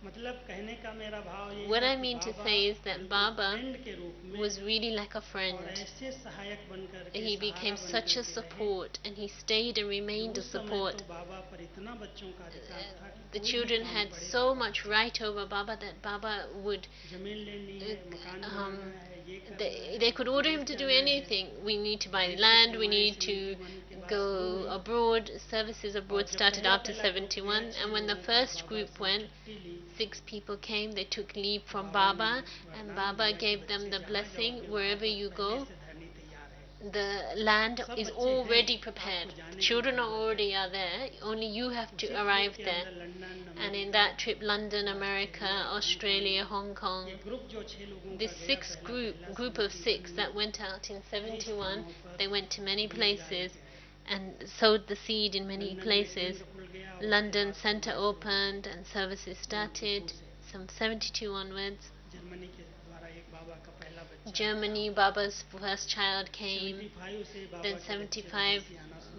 मतलब कहने का मेरा भाव ये What है I कि mean to Baba say is that बिल्कुल Baba फ्रेंड के रूप में was really like a और friend. ऐसे सहायक बनकर के He सहारा became बनकर such a के रहे support, and he stayed and कि remained a उस समय support. तो बाबा पर इतना बच्चों का अधिकार था कि The कोई भी children काम had पड़े so Baba much right over Baba that Baba would जमीन लेनी है, मकान um, बनाना है, ये करना they है, could order him विदेश to do जाना है, anything. We need to buy देश की land, we सेवाएं need to 71 के बाद शुरू go हुई। abroad. Services और abroad जब started पहला after पहला ग्रुप गया 71, 6 and when the लोगों का, first बाबा group से went, छुट्टी ली, 6 people came. They took leave from बाबा ने Baba, and वरदान Baba दिया कि gave them बच्चे the जहाँ जाओगे blessing. वहाँ Wherever पर you पहले go, से धरनी तैयार है, the land सब is बच्चे हैं, already आपको prepared. जाने की Children are जरूरत है। already are there. Only you have to उसी arrive ट्रिप के there. अंदर London, And in America, that trip, London, America, Australia, Hong Kong, ये ग्रुप जो 6 लोगों this का गया, sixth पहला group of 6 71 that में went out in कई 71, स्थानों पर they went to many बीज places डाले गए। and sowed the seed in many London में places. केंद्र खुल गया और उसके London बाद Center सेवाएं शुरू opened and services started from 72 onwards. Germany के द्वारा एक बाबा का पहला बच्चा Germany, Baba's first child came. 75 से बाबा Then के बच्चे 75, विदेशी आना शुरू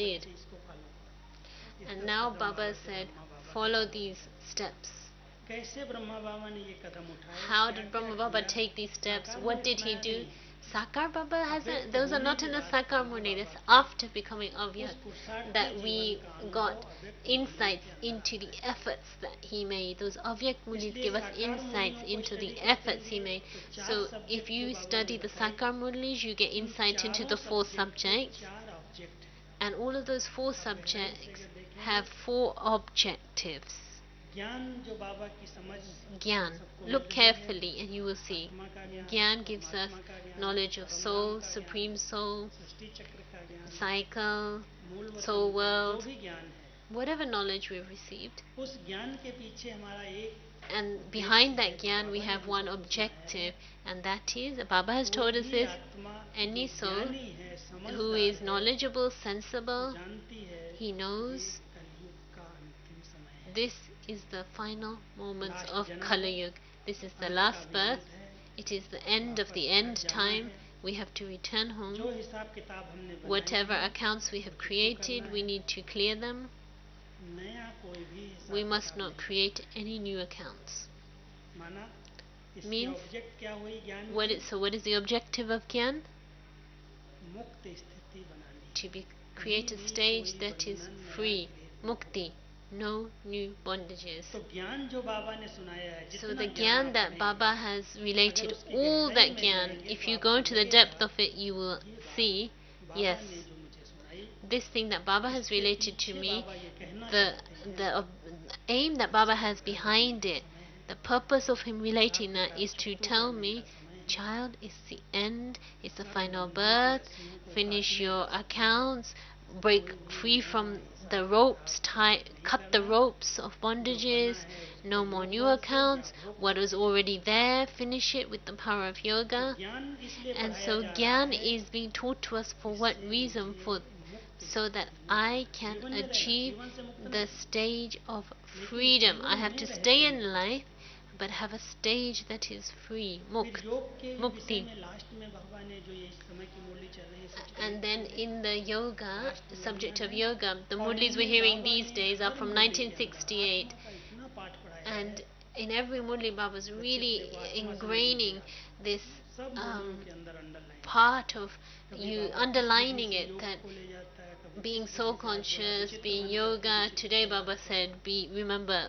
did. बच्चे इसको फॉलो करो. इस And तरह से now ब्रह्मा Baba बचे said, Brahma Baba follow these steps. कैसे ब्रह्मा बाबा ने ये कदम उठाए, How क्या did क्या Brahma Baba किया, take these steps? साकार What में did he अपनाया do? नहीं। Sakar Baba hasn't, अव्यक्त those are होने not के in the बाद Sakar Brahma Murli, Baba that's के after becoming उस Avyakt पुरुषार्थ that जीवन we का अनुभव got अव्यक्त मूल्यों insights के अंदर into आता the है। efforts that he made. Those Avyakt Murlis इसलिए give us साकार insights मूल्यों को into the study efforts he करेंगे made. तो चार So if सब्जेक्ट जो you बाबा study ने the बताए, Sakar Murlis, you get उन insight into चारों the four सब्जेक्ट के subjects, चार ऑब्जेक्ट हैं। and all of those four आप गहराई से subjects अगर देखेंगे, have four objectives. ज्ञान जो बाबा की समझ Gyan. सबको Look मिल रही है, carefully and you will see. आत्मा का ज्ञान, Gyan gives us परमात्मा का ज्ञान, knowledge of परम धाम soul, का supreme ज्ञान, soul, सृष्टि चक्र का ज्ञान, cycle, मूल वतन soul का जो world, भी ज्ञान है, whatever knowledge we've received. उस ज्ञान के पीछे हमारा एक And behind उद्देश्य है that जो Gyan, we बाबा ने have हम one सबको objective, सुनाया है। and that is, Baba has कोई told us भी this, आत्मा any जो soul ज्ञानी है, who समझदार is है, knowledgeable, वो sensible, जानती है he ये knows कलयुग का अंतिम समय है, this is the final moments last of जन्म Kali है, Yuga. This is the अंत का last भी birth. अंत है, It is the end of वापस the घर end जाना time. है। We have to return home. जो हिसाब किताब हमने बनाए Whatever हैं, accounts we have उसको created, करना we है। need to clear them. नया कोई भी We हिसाब must किताब not नहीं। create any new accounts. माना इसकी Means, ऑब्जेक्ट क्या हुई ज्ञान what की? is, so what is the objective of Gyan? मुक्त स्थिति बनानी To है, be, कहीं create a भी stage कोई that is बंधन नया free, क्रिएट नहीं mukti, no new bondages. तो ज्ञान जो बाबा ने सुनाया है, So जितना the ज्ञान Gyan आप that पढ़ेंगे, Baba has related, अगर उसकी all गहराई that में Gyan, जाएंगे if तो you आपको go into the लगेगा depth of it, you will ये बात see, बाबा yes, ने जो मुझे सुनाई, this thing that Baba has इसके related to पीछे me, बाबा ये कहना the चाहते हैं, the aim that Baba has behind it, the purpose of him relating that is to tell me, child, it's the end, it's the final birth, finish your accounts, break free from the ropes, cut the ropes of bondages, no more new accounts, what was already there, finish it with the power of yoga. ज्ञान इसलिए And पढ़ाया so जा रहा Gyan है, is being taught to us for what reason? For so that I can जीवन में रहना, achieve जीवन से मुक्त the नहीं, stage of लेकिन freedom. I जीवन have में to रहते stay हुए। in life, but have a stage that is free, फिर योग के विषय mukti. में लास्ट में बाबा ने जो ये इस समय की मुरली चल रही है, 68 And then in the yoga, last subject of मुरलियां हैं, yoga, the और Murlis we're इनमें hearing बाबा these ने days are हर from मुरली के अंदर 1968. आत्मा का इतना पाठ पढ़ाया है, And in every Murli, Baba's बच्चे really अपने को आत्मा समझने ingraining लगे आते this हैं। सब मुरलियों के अंदर अंडरलाइन part of कभी you बाबा किस underlining विधि से it, योग that को ले जाता है, कभी being किस soul विधि से आज बड़ा conscious, विचित्र being मन करके yoga. विचित्र Today सेवा Baba करते हैं। said, remember,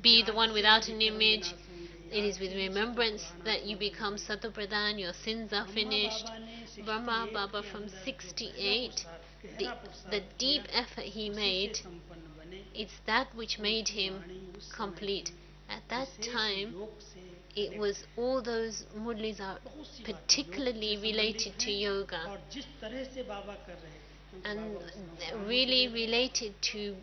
be the याद one से without an विक्रम image. विनाश होंगे, It याद is with से ही remembrance शतपुराण that you आत्मा become बनेगी। Satapradhan, your sins are Brahma finished. बाबा ने Brahma 68 Baba के from अंदर जो पहला 68, पुरुषार्थ, the, गहरा the पुरुषार्थ deep किया, effort he उसी से made, संपन्न बने। it's that which made उनकी him वाणी उस समय complete. की At that विशेष time, योग से it connect was all those murlis are बहुत सी बातें योग से particularly related संबंधित to हैं, yoga, और जिस तरह से बाबा कर रहे थे, क्योंकि and बाबा उस समय शांत हो really चुके थे, related to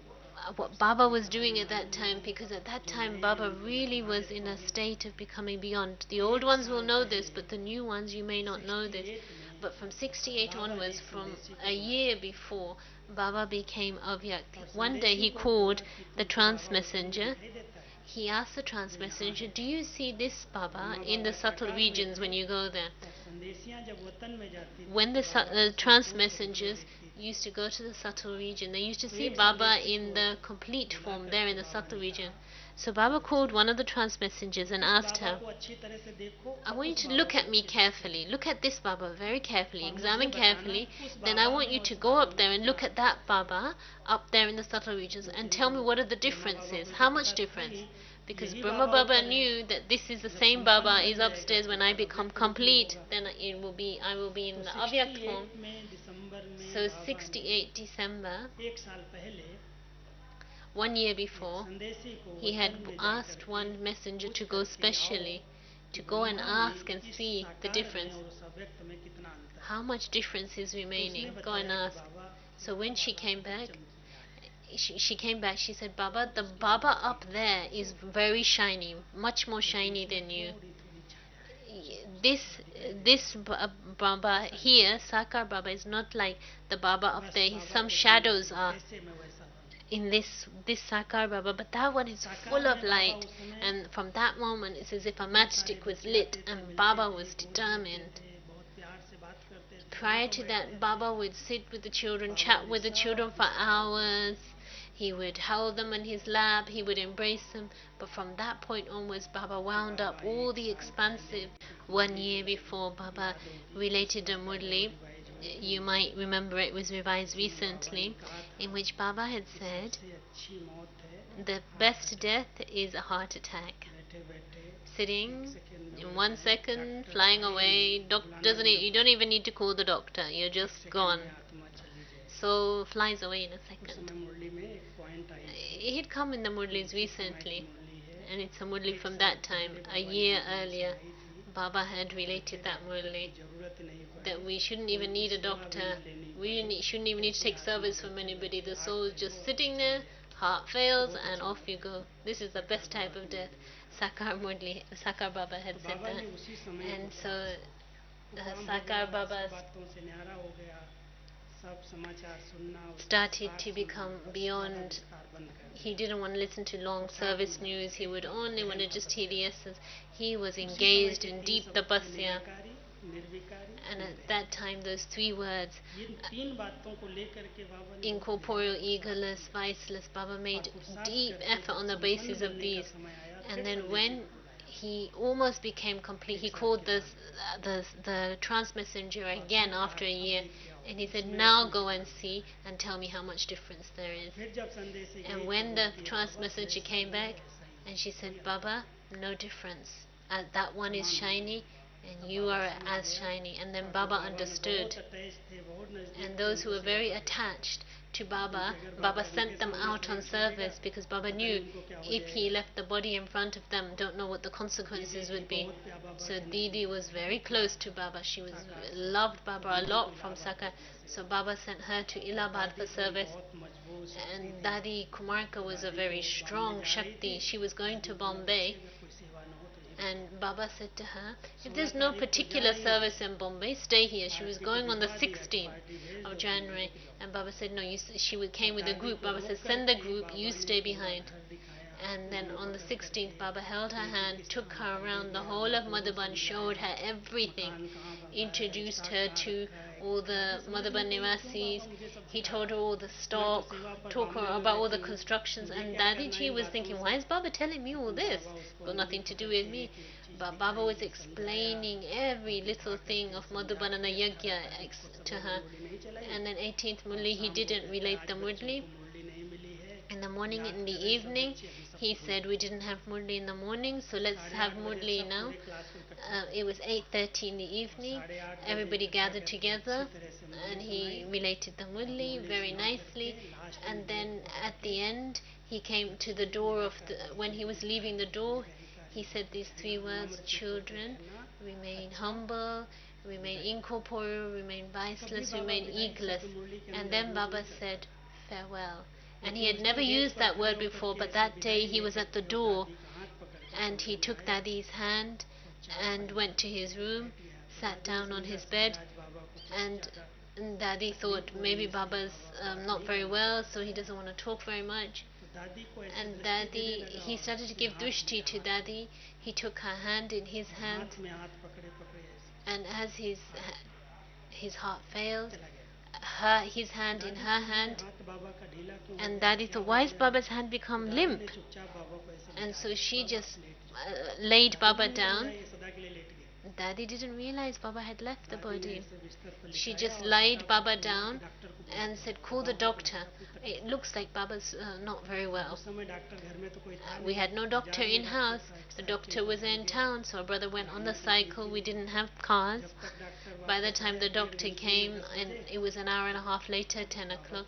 what सब Baba कुछ was अपने doing at मन that time, में because at that जो time नए Baba उनको really was वर्तमानित in a होंगे। state of becoming beyond. The old एक ones will साल know this, पहले but the new ones you may not know this. 68 में But from 68 बाबा ने onwards, एक from संदेशी को a बुलाया, year before, Baba became और Avyakt. One day संदेशी he को called बोला कि the तुमको trans बाबा वतन में messenger. दिखाई देता है, He asked the trans जो यहाँ messenger, है। do you see this Baba Brahma in the Baba subtle साकार में regions थे, when you go there? और संदेशियां जब वतन में जाती थी When तो the बाबा को trans संपूर्ण स्वरूप में messengers देखती थी। used to go to the subtle region, they used to तो see एक Baba संदेशी in को the complete बुला form there in करके the बाबा subtle ने region. कहा, So Baba called बच्चे, one of the trans messengers and इस asked बाबा her, को अच्छी तरह से देखो I और want you उस to बाबा look को at me अच्छी तरह से carefully. Look at this Baba very carefully. और मुझे Examine बताना carefully. उस Then I बाबा want में you और to इस go बाबा up में there and क्या look at अंतर that है। Baba up there in the subtle regions and tell me what are the Brahma differences. बाबा को How तो much पता था difference? ही, Because यही Brahma बाबा Baba ऊपर है, knew that this is the जब same संपन्न Baba बन is जाएगा upstairs. तो When I फिर become अव्यक्त रूप में complete, होगा। then I will be in तो the Avyakt form. 68 में दिसंबर में So बाबा 68 December, ने एक साल पहले 1 year एक before, संदेशी को he had वतन में जा asked करके one messenger पूछ to go करके आओ specially कि to go and Brahma ask में and इस see the साकार में difference. और उस अव्यक्त में कितना अंतर है। How much difference is तो उसने remaining? Go and बताया कि ask. Baba So when she Baba came बहुत back, चमकीला है। she came back, she said, Baba, the Baba up there is very shiny, much more shiny इसमें than you. थोड़ी थोड़ी छाया है। This Baba here, Sakar Baba, is not like the Baba up बस there. Baba Some को shadows समझ are कैसे मैं वैसा बनूं। in this Sakar Baba, but that one is साकार full of में बाबा light. उस समय And from that moment, it's as if a बहुत सारे matchstick was बच्चे lit, आते थे, and मिलते Baba थे, was गोद लेते determined. थे, बहुत प्यार से बात करते थे, Prior वहाँ to बैठते that, थे। Baba would sit with the children, Baba chat ने with the सब children for विस्तार से hours. He would hold them in his lap, he would embrace them. But from that point onwards, Baba wound up all the expansive. 1 year before, Baba related a Murli. You might remember it was revised recently, in which Baba had said the best death is a heart attack. Sitting in 1 second, flying away. You don't even need to call the doctor. You're just gone. So flies away in a second. He'd come in the Murlis recently, and it's a Murli from that time. A year earlier, Baba had related that Murli, that we shouldn't even need a doctor. Shouldn't even need to take service from anybody. The soul is just sitting there, heart fails, and off you go. This is the best type of death. Sakar Baba had said that. And so Sakar Baba started to become beyond. He didn't want to listen to long service news. He would only want to just hear the essence. He was engaged in deep tapasya. And at that time, those 3 words, incorporeal, egoless, viceless, Baba made deep effort on the basis of these. And then when he almost became complete, he called the trance messenger again after a year, and he said, now go and see and tell me how much difference there is. And when the trance messenger came back, and she said, Baba, no difference. That one is shiny, and you are as shiny. And then Baba understood. And those who were very attached to Baba, Baba sent them out on service, because Baba knew if he left the body in front of them, don't know what the consequences would be. So Didi was very close to Baba. She loved Baba a lot from Sakar. So Baba sent her to Allahabad for service. And Dadi Kumarka was a very strong Shakti. She was going to Bombay. And Baba said to her, if there's no particular service in Bombay, stay here. She was going on the 16th of January. And Baba said, no, she came with a group. Baba said, send the group, you stay behind. And then on the 16th, Baba held her hand, took her around the whole of Madhaban, showed her everything, introduced her to all the Madhaban Nivasis. He told her all the stock, talked her about all the constructions. And Dadiji was thinking, why is Baba telling me all this? Got nothing to do with me. But Baba was explaining every little thing of Madhaban and the Yajna to her. And then 18th Murli, he didn't relate the Murli. In the morning, in the evening, he said we didn't have Murli in the morning, so let's have Murli now. It was 8:30 in the evening. Everybody gathered together, and he related the Murli very nicely. And then at the end, he came to the door of when he was leaving the door, he said these 3 words: children, remain humble, remain incorporeal, remain viceless, remain egoless. And then Baba said, farewell. And he had never used that word before, but that day he was at the door, and he took Dadi's hand and went to his room, sat down on his bed, and Dadi thought maybe Baba's not very well, so he doesn't want to talk very much. And Dadi, he started to give drishti to Dadi. He took her hand in his hand, and as his heart failed, his hand in her hand, and Dadi thought, why has Baba's hand become limp? And so she just laid Baba down. Dadi didn't realize Baba had left the body. She just laid Baba down and said, call the doctor. It looks like Baba's not very well. We had no doctor in house. The doctor was in town, so our brother went on the cycle. We didn't have cars. By the time the doctor came, and it was an hour and a half later, 10 o'clock,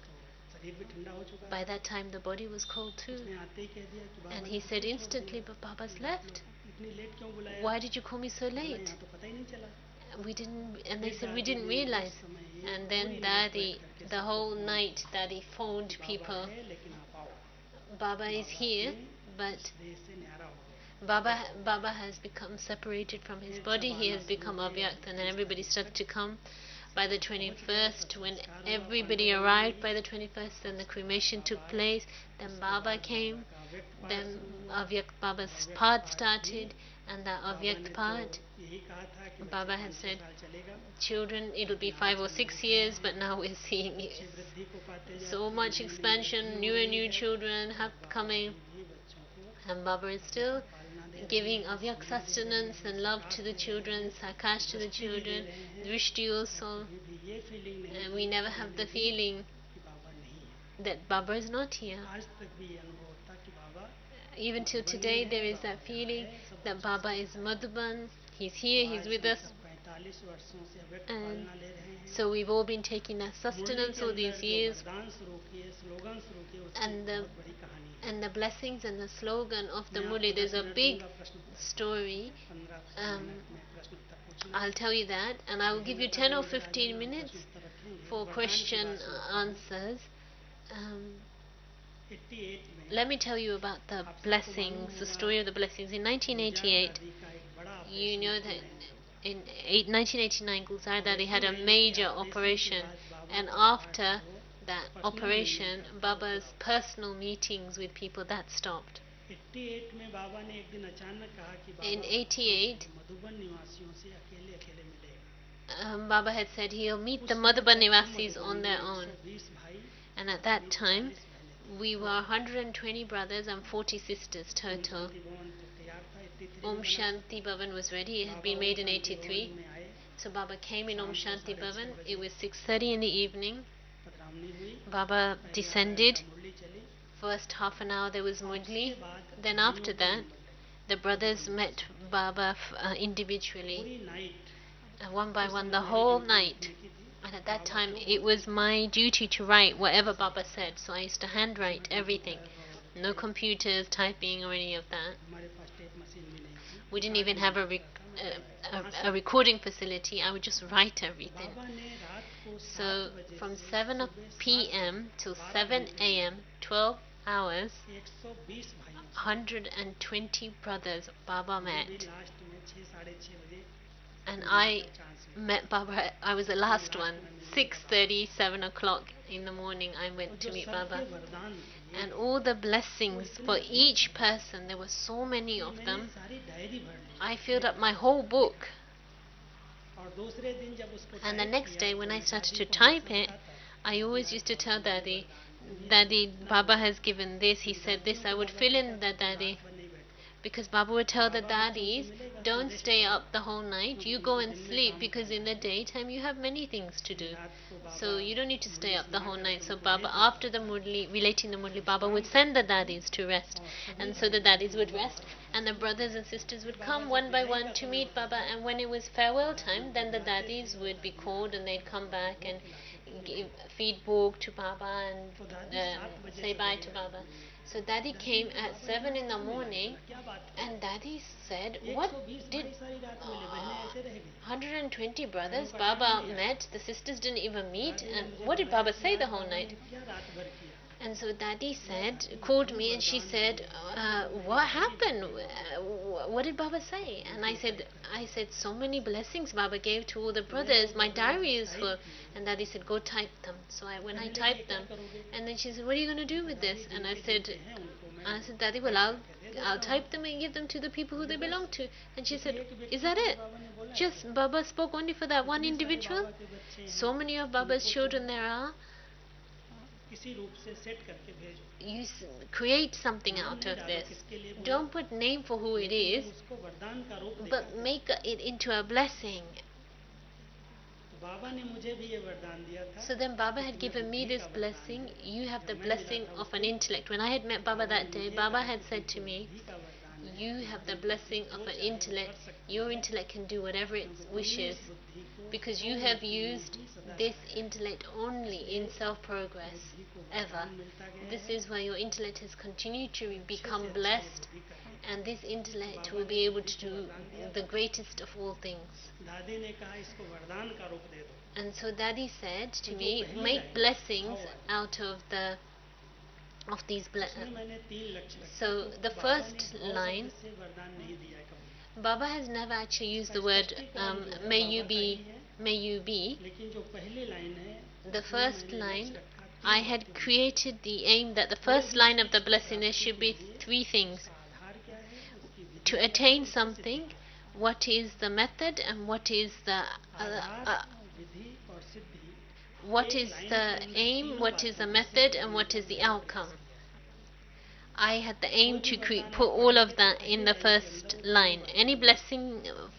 by that time the body was cold too. And he said instantly, but Baba's left. Why did you call me so late? We didn't, and they said we didn't realize. And then Daddy, the whole night, Daddy phoned people. Baba is here, but Baba has become separated from his body. He has become Avyakt, and then everybody started to come. By the 21st, when everybody arrived by the 21st, then the cremation took place, then Baba came, then Avyakt Baba's part started, and the Avyakt part, Baba had said, children, it'll be 5 or 6 years, but now we're seeing so much expansion, new children have coming, and Baba is still giving Avyakt sustenance and love to the children, Sakar to the children, Drishti also. We never have the feeling that Baba is not here. Even till today, there is that feeling that Baba is Madhuban, he's here, he's with us. And so we've all been taking that sustenance all these years. And the blessings and the slogan of the Murli, there's a big story. I'll tell you that, and I will give you 10 or 15 minutes for question answers. Let me tell you about the blessings, the story of the blessings. In 1988, you know that in 1989, Gulzar Dadi had a major operation, and after that operation, Baba's personal meetings with people, that stopped. In 88, Baba had said he'll meet the Madhuban Nivasis on their own. And at that time, we were 120 brothers and 40 sisters total. Om Shanti Bhavan was ready. It had been made in 83. So Baba came in Om Shanti Bhavan. It was 6:30 in the evening. Baba descended. First half an hour there was Murli. Then after that, the brothers met Baba individually, one by one, the whole night. And at that time, it was my duty to write whatever Baba said. So I used to handwrite everything. No computers, typing, or any of that. We didn't even have a recording facility. I would just write everything. So from 7 p.m. till 7 a.m., 12 hours, 120 brothers Baba met. And I met Baba. I was the last one. 6:30, 7 o'clock in the morning, I went to meet Baba. And all the blessings for each person, there were so many of them. I filled up my whole book. And the next day, when I started to type it, I always used to tell Daddy, Baba has given this, he said this. I would fill in the Daddy. Because Baba would tell the daddies, don't stay up the whole night, you go and sleep, because in the daytime you have many things to do. So you don't need to stay up the whole night. So Baba, after the Murli, relating the Murli, Baba would send the daddies to rest. And so the daddies would rest, and the brothers and sisters would come one by one to meet Baba. And when it was farewell time, then the daddies would be called and they'd come back and feed bhog to Baba and say bye to Baba. So Daddy came at 7 in the morning, and Daddy said, what did 120 brothers Baba met, the sisters didn't even meet, and what did Baba say the whole night? And so Daddy called me, and she said, what happened? What did Baba say? And I said, so many blessings Baba gave to all the brothers. My diary is full. And Daddy said, go type them. So when I typed them, and then she said, what are you going to do with this? And I said, Daddy, well, I'll type them and give them to the people who they belong to. And she said, is that it? Just Baba spoke only for that one individual? So many of Baba's children there are. You create something out of this. Don't put name for who it is, but make it into a blessing. So then Baba had given me this blessing. You have the blessing of an intellect. When I had met Baba that day, Baba had said to me, you have the blessing of an intellect. Your intellect can do whatever it wishes, because you have used this intellect only in self-progress, ever. This is why your intellect has continued to become blessed, and this intellect will be able to do the greatest of all things. And so Daddy said to me, make blessings out of these blessings. So the first line, Baba has never actually used the word may may you be. लेकिन जो पहली line है The उसमें first मैंने line, लक्ष्य रखा I 3 had बातें। created the aim that the first line of the blessing there should be 3 things. उसका आधार क्या है, उसकी विधि To क्या है, attain उसकी सिद्धि something, क्या है। what is the method and what is the आधार, विधि और सिद्धि, what एक is लाइन the के अंदर aim, तीनों what is the बातों को method, सेट and करने what का is the मैंने outcome. प्रयास किया है। I had the aim कोई भी to वरदान put आप all of पढ़ेंगे तो that पहली in the लाइन के first अंदर वो line. तीनों Any बातें मिलेंगी। blessing,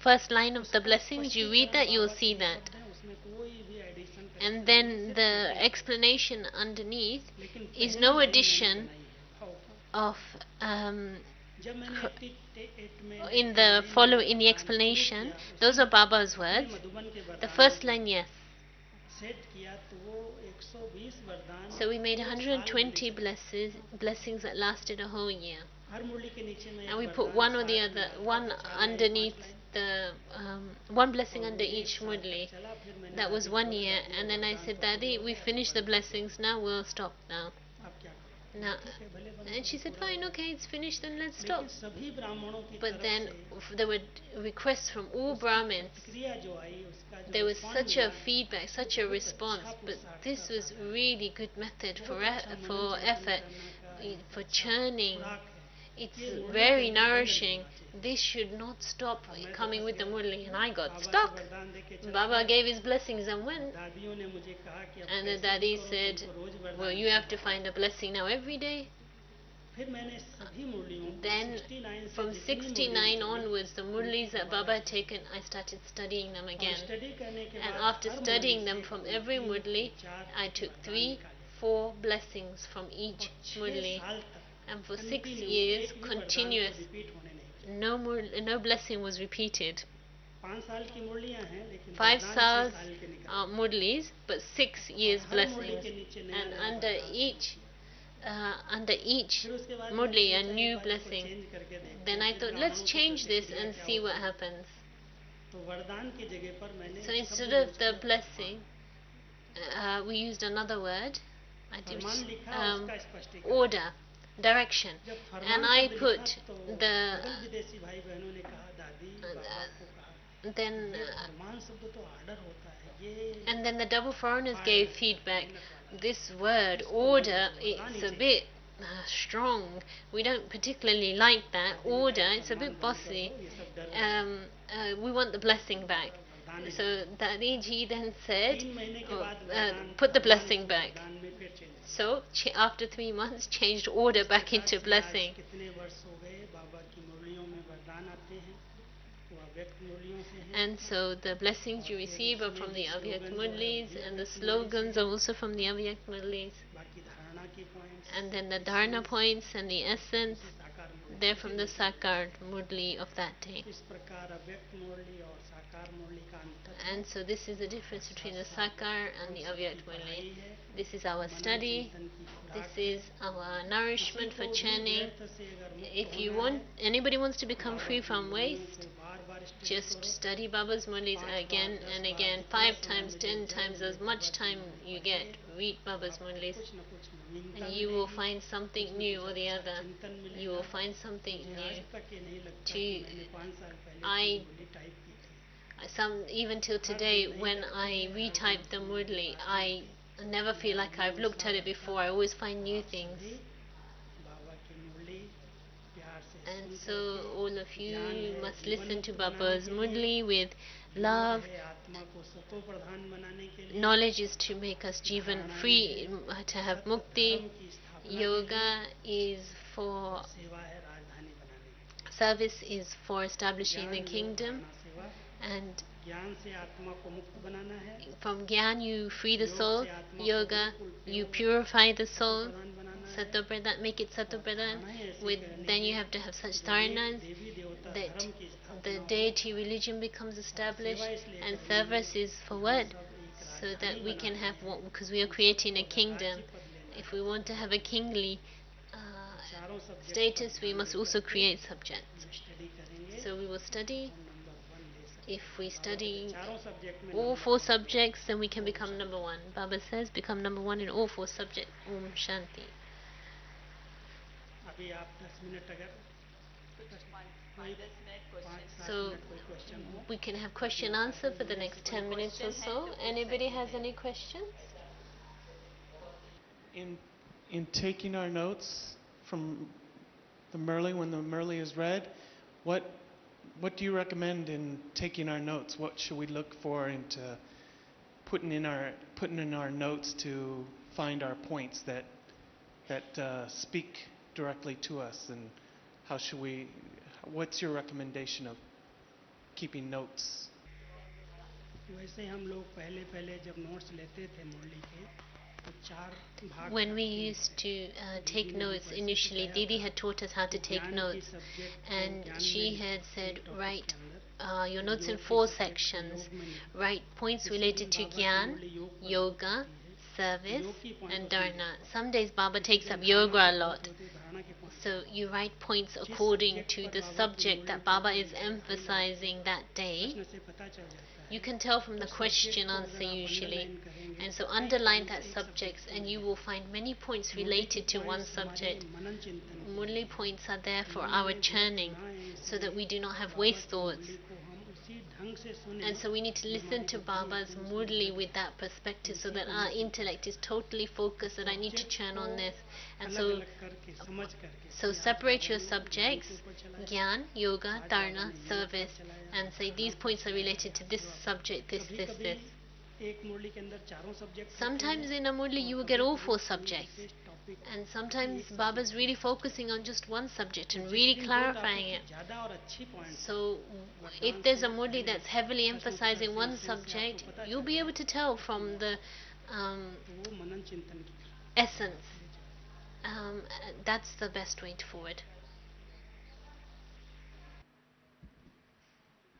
first line of the उसका blessings, you read स्पष्टीकरण that, you'll बाबा see के जो that. शब्द हैं उसमें कोई भी एडिशन And करेक्शन नहीं then है, सिर्फ the वही है। explanation underneath लेकिन is पहली no लाइन मैंने addition बनाई है भाव का। of जब मैंने in the follow in the explanation. Those are Baba's words. The first line, yes. Set किया तो वो 120 वरदान So we made 1 साल मुरली 120 चली। blessings that lasted a whole year. हर मुरली के नीचे में And एक we put वरदान one or the साथ other, में डालता one था, 4 line 5 underneath line. the one blessing और under वो 1 each साल तक mudli. चला। फिर मैंने That was दादी को 1 बोला, year, दादी and अब then I वरदान said, तो पूरे Daddy, हो we गए, अब finished the बंद करो। blessings, now we'll stop now. अब क्या करूं? Now, ठीक है, भले बंद and she करो, said, पूरा हो fine, गया। okay, it's finished, then let's stop. लेकिन सभी ब्राह्मणों की But तरफ then से there were requests from all उसकी Brahmins. प्रतिक्रिया जो आई, उसका जो There was रिस्पॉन्ड such मिला, a feedback, वो such a बहुत response, अच्छा but पुरुषार्थ this का was साधन है। really good method बहुत अच्छा मनन for चिंतन effort, करने का एक for अच्छा churning. खुराक है। It's ये मुरली के very अंदर बंद नहीं nourishing. होना चाहिए। This should not stop अब मैं तो coming फंस with the गया। Murli, and I got बाबा के stuck. वरदान दे के चला Baba गया। gave his blessings and went. दादियों ने मुझे कहा कि अब And the कैसे भी daddy करो, said, तुमको रोज well, वरदान you have to चाहिए। find a blessing now every day. फिर मैंने सभी मुरलियों को Then 69 से from जितनी मुरलियां 69 चली, onwards, the Murlis that Baba had taken, I started studying them और again. स्टडी करने के And बाद after हर मुरली studying से them from कोई every 3, Murli, कोई 4 I took वरदान 3, निकाले। 4 blessings from each और 6 Murli. साल तक And for 6 कंटिन्यू years, एक भी वरदान को continuous, रिपीट होने नहीं दिया। no blessing was repeated. 5 साल की मुरलियां हैं, लेकिन 5 वरदान 6 sals साल के निकले। Murlis, but 6 और years हर मुरली blessings. के नीचे नया And नया under वरदान। each फिर उसके बाद मैंने Murli, a सोचा एक new बार इसको blessing. चेंज करके देखते Then हैं I कि thought, let's ब्राह्मणों की change this प्रतिक्रिया and क्या see what होती है। happens. तो वरदान की जगह पर मैंने So instead शब्द of यूज the किया blessing, we used another word. I did फरमान लिखा, उसका स्पष्टीकरण। order, direction, जब and फरमान I शब्द put लिखा तो the केवल विदेशी भाई बहनों ने कहा, दादी बाबा को कहा then ये फरमान शब्द तो आर्डर होता है, ये and then the double foreigners फाड़ gave लगता है, feedback. मेहनत वाला है। This word इसको order, नहीं, वरदान it's ही a चाहिए। bit strong. We don't particularly like that दादी ने order. कहा It's a फरमान bit बंद कर bossy. दो, ये सब डर रहे हैं। We want the blessing back. वरदान ही So Dadiji then said, 3 महीने के बाद वरदान put the फरमान blessing से back. वरदान में फिर चेंज किया। So after 3 months, changed order back into आज blessing. कितने वर्ष हो गए बाबा की मुरलियों में वरदान आते हैं, वो अव्यक्त मुरलियों से हैं। And so the blessings you receive are from the Avyakt Murlis, and the slogans are also from the Avyakt Murlis. बाकी धारणा की points, And then the dharana points and the essence, साकार मुरली, they're from the Sakar Murli of that day. इस प्रकार अव्यक्त मुरली और साकार मुरली का अंतर है। And so this is the difference between the Sakar and the Avyakt Murli. पढ़ाई है, This is our Manan study. चिंतन की This खुराक है। is our nourishment for किसी को भी chanting. व्यर्थ से अगर मुक्त If you होना want, है, anybody wants to become Baba free की from मुरलियों waste, को बार-बार स्टडी just करो। study Baba's Murlis 5 bar, again 10 and bar, again, जितना 5 समय times, मिले 10 जब times, मिले as बाबा much की time मुरली you पढ़िए। get. Read Baba's आपको Murlis, कुछ न कुछ नवीनता and you will मिलेगी, find something कुछ न new कुछ or the अच्छा other. चिंतन You मिलेगा। will find something मुझे आज new. तक ये नहीं लगता To कि मैंने 5 साल पहले कोई I मुरली टाइप की थी। even till हर today, दिन नई when लगती I है, हर दिन retype the उसमें Murli, बातें I आती never हैं। feel like मेरा I've मन looked at it उत्साह before. रहता I always find है। new आप things. सभी बाबा की मुरली प्यार से And सुन so करके, all of ज्ञान you है must जीवन listen to मुक्त बनाने Baba's के लिए, Murli with योग love. है आत्मा को सतो प्रधान बनाने के लिए, Knowledge is to make us jivan धारणाएं free, हैं to have सत्य mukti. धर्म की स्थापना के लिए, Yoga is और for सेवा है राजधानी बनाने के लिए। service, is for establishing ज्ञान the योग kingdom. धारणा सेवा, And ज्ञान से आत्मा को मुक्त बनाना है, from Gyan you free the योग soul. से आत्मा को Yoga, बिल्कुल you प्योर purify the सतो soul. प्रधान बनाना है। Satopradhan, make it और Satopradhan. धारणाएं ऐसी With करनी then you है have to have such जो एक dharanas देवी देवता that धर्म की the स्थापना हो। deity religion becomes established, सेवा इसलिए and करनी है service is for कि हम what? सब एक So राजधानी that we can बनाते have हैं। what? Because we are हम creating a सबको अगर kingdom. राज्य पद लेना If है we want to have a kingly चारों सब्जेक्ट पर status, we ध्यान must दे also करके create subjects. हम स्टडी करेंगे So we will तो study. हम नंबर 1 ले सकते If हैं। we बाबा study कहते चारों सब्जेक्ट में all नंबर 4 1 ले। subjects, then we can Om become number Shanti. 1. Baba says, become number 1 in all 4 subjects. Om Shanti. अभी आप 10 मिनट अगर कोई 5-7 So मिनट कोई क्वेश्चन हो we can have question answer for the next 10 minutes or so. Anybody has any questions? In in taking our notes from the Murli, when the Murli is read, what do you recommend in taking our notes? What should we look for into putting in our notes to find our points that speak directly to us, and how should we? What's your recommendation of keeping notes? वैसे हम लोग पहले पहले जब notes लेते थे मुरली के तो 4 भाग When we करके used to दीदी take ने notes, हमको ऐसे initially सिखाया Didi था had taught us how to कि take ज्ञान की notes, सब्जेक्ट को and ज्ञान में she had लिखो said, 3 टॉपिक write के अंदर your और notes in योग की 4 सब्जेक्ट को sections. योग में लिखो। Write points इस related दिन to बाबा की Gyan, मुरली योग पर बहुत Yoga, होती है, service, योग की 5 and होती Dharna. है। Some days Baba किसी takes दिन up धारणा yoga की a 5 lot. होती है, धारणा की 5 So you write points जिस according सब्जेक्ट to पर the बाबा की subject मुरली that Baba चलती is है वही emphasizing that day. प्रश्न से पता चल जाता You है। can tell from the तो question सब्जेक्ट को answer अगर आप usually. अंडरलाइन करेंगे And तो so कई underline पॉइंट that एक subjects सब्जेक्ट से and you मिलेगा। will find many points मुरली की related to one पॉइंट्स हमारे subject. मनन चिंतन के Murli लिए points are there for मन our में व्यर्थ churning ना आए so that इसलिए we do not have Baba waste की thoughts. मुरली को हम उसी ढंग से सुने And so we need to कि listen हमारी to बुद्धि Baba's एकदम उसमें Murli लग with जाए। that perspective so इसी that को our हमें सीखना intellect is है। totally focused, that I need to subject churn को on this. And अलग so अलग करके समझ करके so कि आज separate बाबा your ने ज्ञान subjects, के ऊपर चलाया, Gyan, Yoga, आज बाबा Dharna, ने योग पर service, चलाया, and say धारणा these पर points are चलाया। related to this तो subject, this, कभी this, कभी this. एक मुरली के अंदर चारों सब्जेक्ट होते हैं Sometimes in a Murli और you will get कभी all कभी 4 कोई subjects. विशेष टॉपिक And किसी sometimes एक Baba's सब्जेक्ट के really ऊपर focusing चलाता on just one subject है। and तो जिस really दिन 2 clarifying टॉपिक it. ज़्यादा और अच्छी पॉइंट्स So हो if वरदान there's से a Murli पहले that's heavily प्रश्नोत्तर emphasizing से one एसेंस से आपको subject, पता you'll चल be जाए able to tell from the um, तो वो मनन चिंतन की essence. That's the best way forward.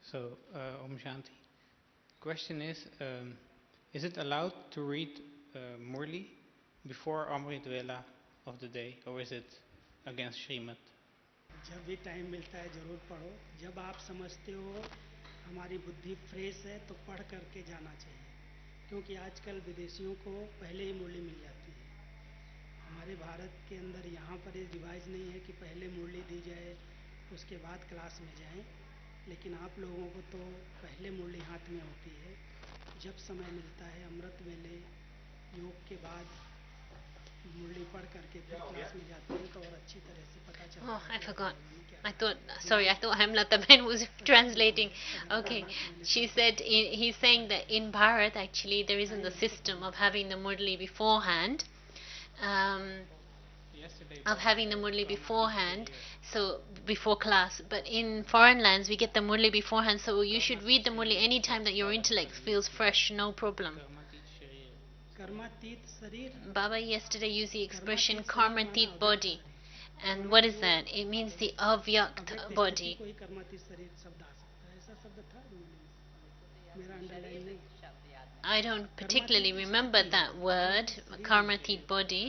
So, Om Shanti. Question is it allowed to read Murli before Amrit Vela of the day, or is it against Srimad? जब भी time मिलता है ज़रूर पढ़ो। जब आप समझते हो हमारी बुद्धि फ्रेश है तो पढ़ करके जाना चाहिए, क्योंकि आजकल विदेशियों को पहले ही मुरली मिल जाती है। हमारे भारत के अंदर यहाँ पर ये रिवाज नहीं है कि पहले मुरली दी जाए उसके बाद क्लास में जाएं, लेकिन आप लोगों को तो पहले मुरली हाथ में होती है। जब समय मिलता है अमृत वेले योग के बाद मुरली पढ़ करके फिर क्लास में जाते हैं तो और अच्छी तरह से पता चलता Oh, है I कि forgot. बाबा ने क्या I कहा। thought, sorry, I thought Hamlata Ben was translating. Okay, she said, he's saying that in Bharat, actually, there isn't the system of having the Murli beforehand. Yesterday, Of Baba having the said Murli Karma beforehand, Sharir. so before class. But in foreign lands, we get the Murli beforehand, so you should read the Murli any time that your intellect feels fresh, no problem. Karmatit Sharir. कर्मातीत शरीर Baba yesterday used the expression कर्मातीत शरीर माना karmatit अव्यक्त body. शरीर। And तो what हमें is जो that? It means the avyakt अव्यक्त स्थिति body. को ही कर्मातीत शरीर शब्द आ सकता है। ऐसा शब्द था रूली में, मेरा अंडरलाइन नहीं। I don't particularly कर्मातीत remember स्थिति है, that word, कर्मातीत शरीर होना karmatit चाहिए। body.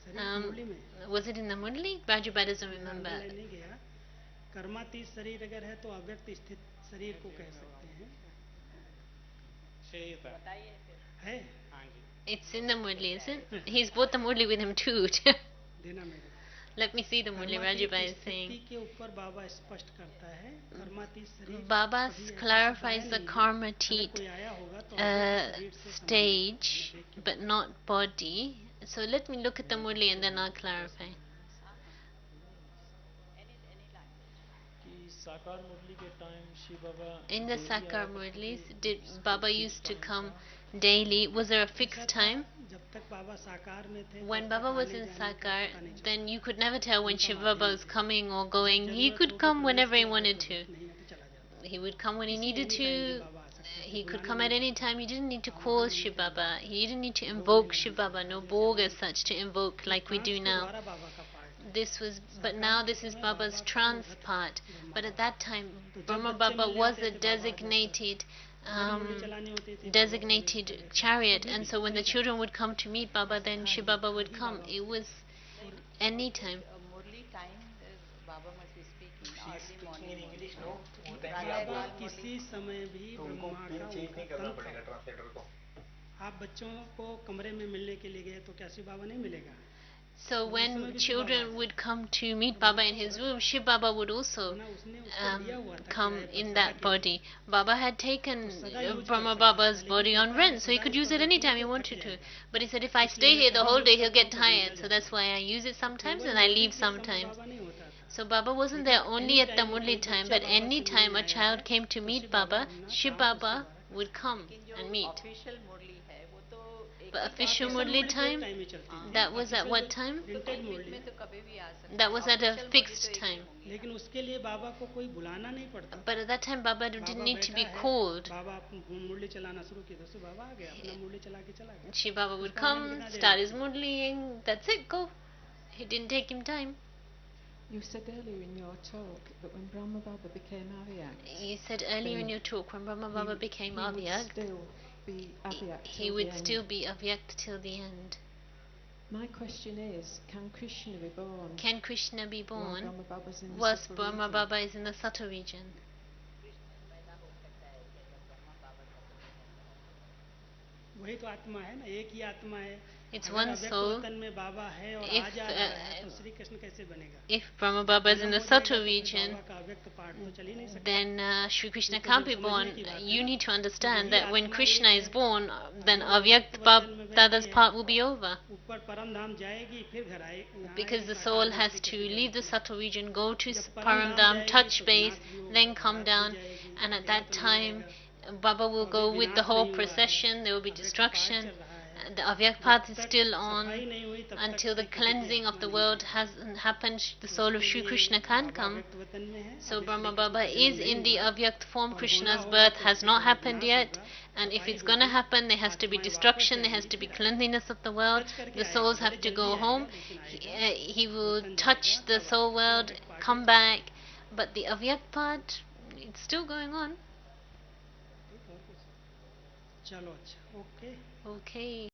शरीर मुरली में Was it in the Murli? Rajubai doesn't मेरा remember. अंडरलाइन नहीं गया। कर्मातीत शरीर अगर है तो अव्यक्त स्थित शरीर को कह सकते हैं। Sharir. है Hanji. It's in the Murli, isn't it? He's brought the Murli with him too. देना मेरे को। Let me see the Murli. कर्मातीत Rajubai is स्थिति saying. के ऊपर बाबा स्पष्ट करता है कर्मातीत शरीर Baba कभी ऐसा शब्द clarifies आया the नहीं है। karmatit अगर कोई आया होगा तो अव्यक्त शरीर से संबंधित है। stage, मैं देख के but not body. So let me look at the Murli and then I'll clarify. कि साकार मुरली के time Shiv Baba In the daily Sakar आया करते Murlis, थे, did इसको Baba fixed used to time come था। daily? Was there a ऐसा fixed था time? जब तक बाबा साकार में थे When तब तक Baba was आने in जाने का Sakar, पता नहीं चलता। then you could never tell when उनका Shiva माध्यम Baba was थे। coming or जब going. He जरूरत could होगी come प्रवेश whenever he किया, जब wanted to. जरूरत नहीं है तो चला जाता। He would come when he किसी needed एनी टाइम भी to. बाबा आ सकते थे, He could बुलाना come नहीं at any पड़ता time. था। You didn't need to आवाहन call नहीं Shiv करना Baba. पड़ता You didn't need to था, भोग invoke नहीं Shiv लगाना Baba. पड़ता No था। जैसे bhog as अभी such to invoke ये like we do ट्रांस के now. द्वारा बाबा का पार्ट है। This was, but साकार now के this is समय Baba's बाबा का trans अंग था part. Brahma But at Baba. that time, तो जब Brahma बच्चे Baba मिलने was आते a थे बाबा आ जाता था। designated जब मुरली चलानी होती थी बाबा प्रवेश designated कर लेते थे। chariot, कभी and भी so when the any time children would come to meet Baba, then था Shiv ही Baba था would he come. Baba It was और any time. Murli time is Baba must be speaking She's early speaking morning in only. English, no? वो time भी Rather आप बाबा बोलो। than किसी Murli. समय भी तो उनको ब्रह्मा पिन का चेंज उनका नहीं करना तन था। पड़ेगा ट्रांसलेटर को। आप बच्चों को कमरे में मिलने के लिए गए तो क्या शिव बाबा नहीं मिलेगा? So when children would come to meet Baba in his room, Shiv Baba would also come in that body. Baba had taken Brahma Baba's body on rent, so he could use it anytime he wanted to. But he said, if I stay here the whole day, he'll get tired. So that's why I use it sometimes and I leave sometimes. So Baba wasn't there only at the Murli time, but any time a child came to meet Baba, Shiv Baba would come लेकिन and जो meet. Official मुरली है वो तो एक But he official साथ Murli time, that was at what time? एक week में तो कभी भी आ सकते That हैं was at a official Murli fixed तो एक ही time. होंगे लेकिन उसके लिए बाबा को कोई बुलाना नहीं पड़ता। But at that time, Baba didn't Baba need to be बैठा है, called. बाबा मुरली चलाना शुरू किया, तो बाबा आ गया, अपना मुरली चला के चला गया। Shiv Baba would उसका आने में come, कितना देर start his लगती? Murliing, that's it, go. It didn't take him time. You said earlier in your talk that when Brahma Baba became Avyakt, You said earlier in your talk, when Brahma Baba became he would Avyakt, still be Avyakt he till would the still end. be Avyakt till the end. My question is, can Krishna be born Can Krishna be while born Brahma Baba's in the whilst subtle Brahma region? Baba is in the subtle region? वही तो आत्मा है ना, एक ही आत्मा है। It's अगर one अव्यक्त soul. वतन में बाबा है और If, आ जा रहा है, तो श्री कृष्ण कैसे बनेगा? If Brahma Baba is in जन्म the हो जाएगा subtle तो फिर region, बाबा का अव्यक्त पाठ तो चल ही नहीं सकता। then Shri Krishna ये तो can't जब be समझने born. की बात है You ना। need to तो understand वही that when आत्मा Krishna एक is है, born, then अगर Avyakt अव्यक्त वतन में Dada's बैठी है, part will be over. ऊपर परम धाम जाएगी, फिर घर आए, यहाँ Because आएगी, the पाठ soul करेगी, has Shri to Krishna leave the जन्म subtle region, go to जब परम Param धाम Dham, जाएगी touch तो base, विनाश भी होगा, then come घात भी down, जाएगी, and at अकेला that तो नहीं time जाएगा। Baba will तो go अभी with the विनाश whole नहीं हुआ है, procession, there will be अव्यक्त पाठ destruction. चल रहा है। The Avyakt जब path is तक still सफाई on नहीं हुई तब तक until the श्री कृष्ण की cleansing of आत्मा the नहीं world आएगी। hasn't happened, the तो soul of उसके Shri लिए Krishna can't बाबा come. अव्यक्त वतन में है, So अभी Brahma श्री कृष्ण Baba का जन्म is नहीं in the हुआ, Avyakt form, और होना Krishna's होगा birth तो has उसके not पहले happened विनाश yet, होगा, and if सफाई it's gonna होगी, happen, there has to be आत्माएं वापस destruction, there has जाएंगी, to be फिर आएगी। cleanliness of the world, touch करके the आएगा, souls भले have to जल्दी go आएगा, home, लेकिन आएगा, he will वतन touch जाएगा the तब soul आएगा, तो world, अव्यक्त पाठ come ही चलता back, रहेगा। but the Avyakt part, it's still going on. ठीक, और कुछ? चलो अच्छा, ओके। Okay.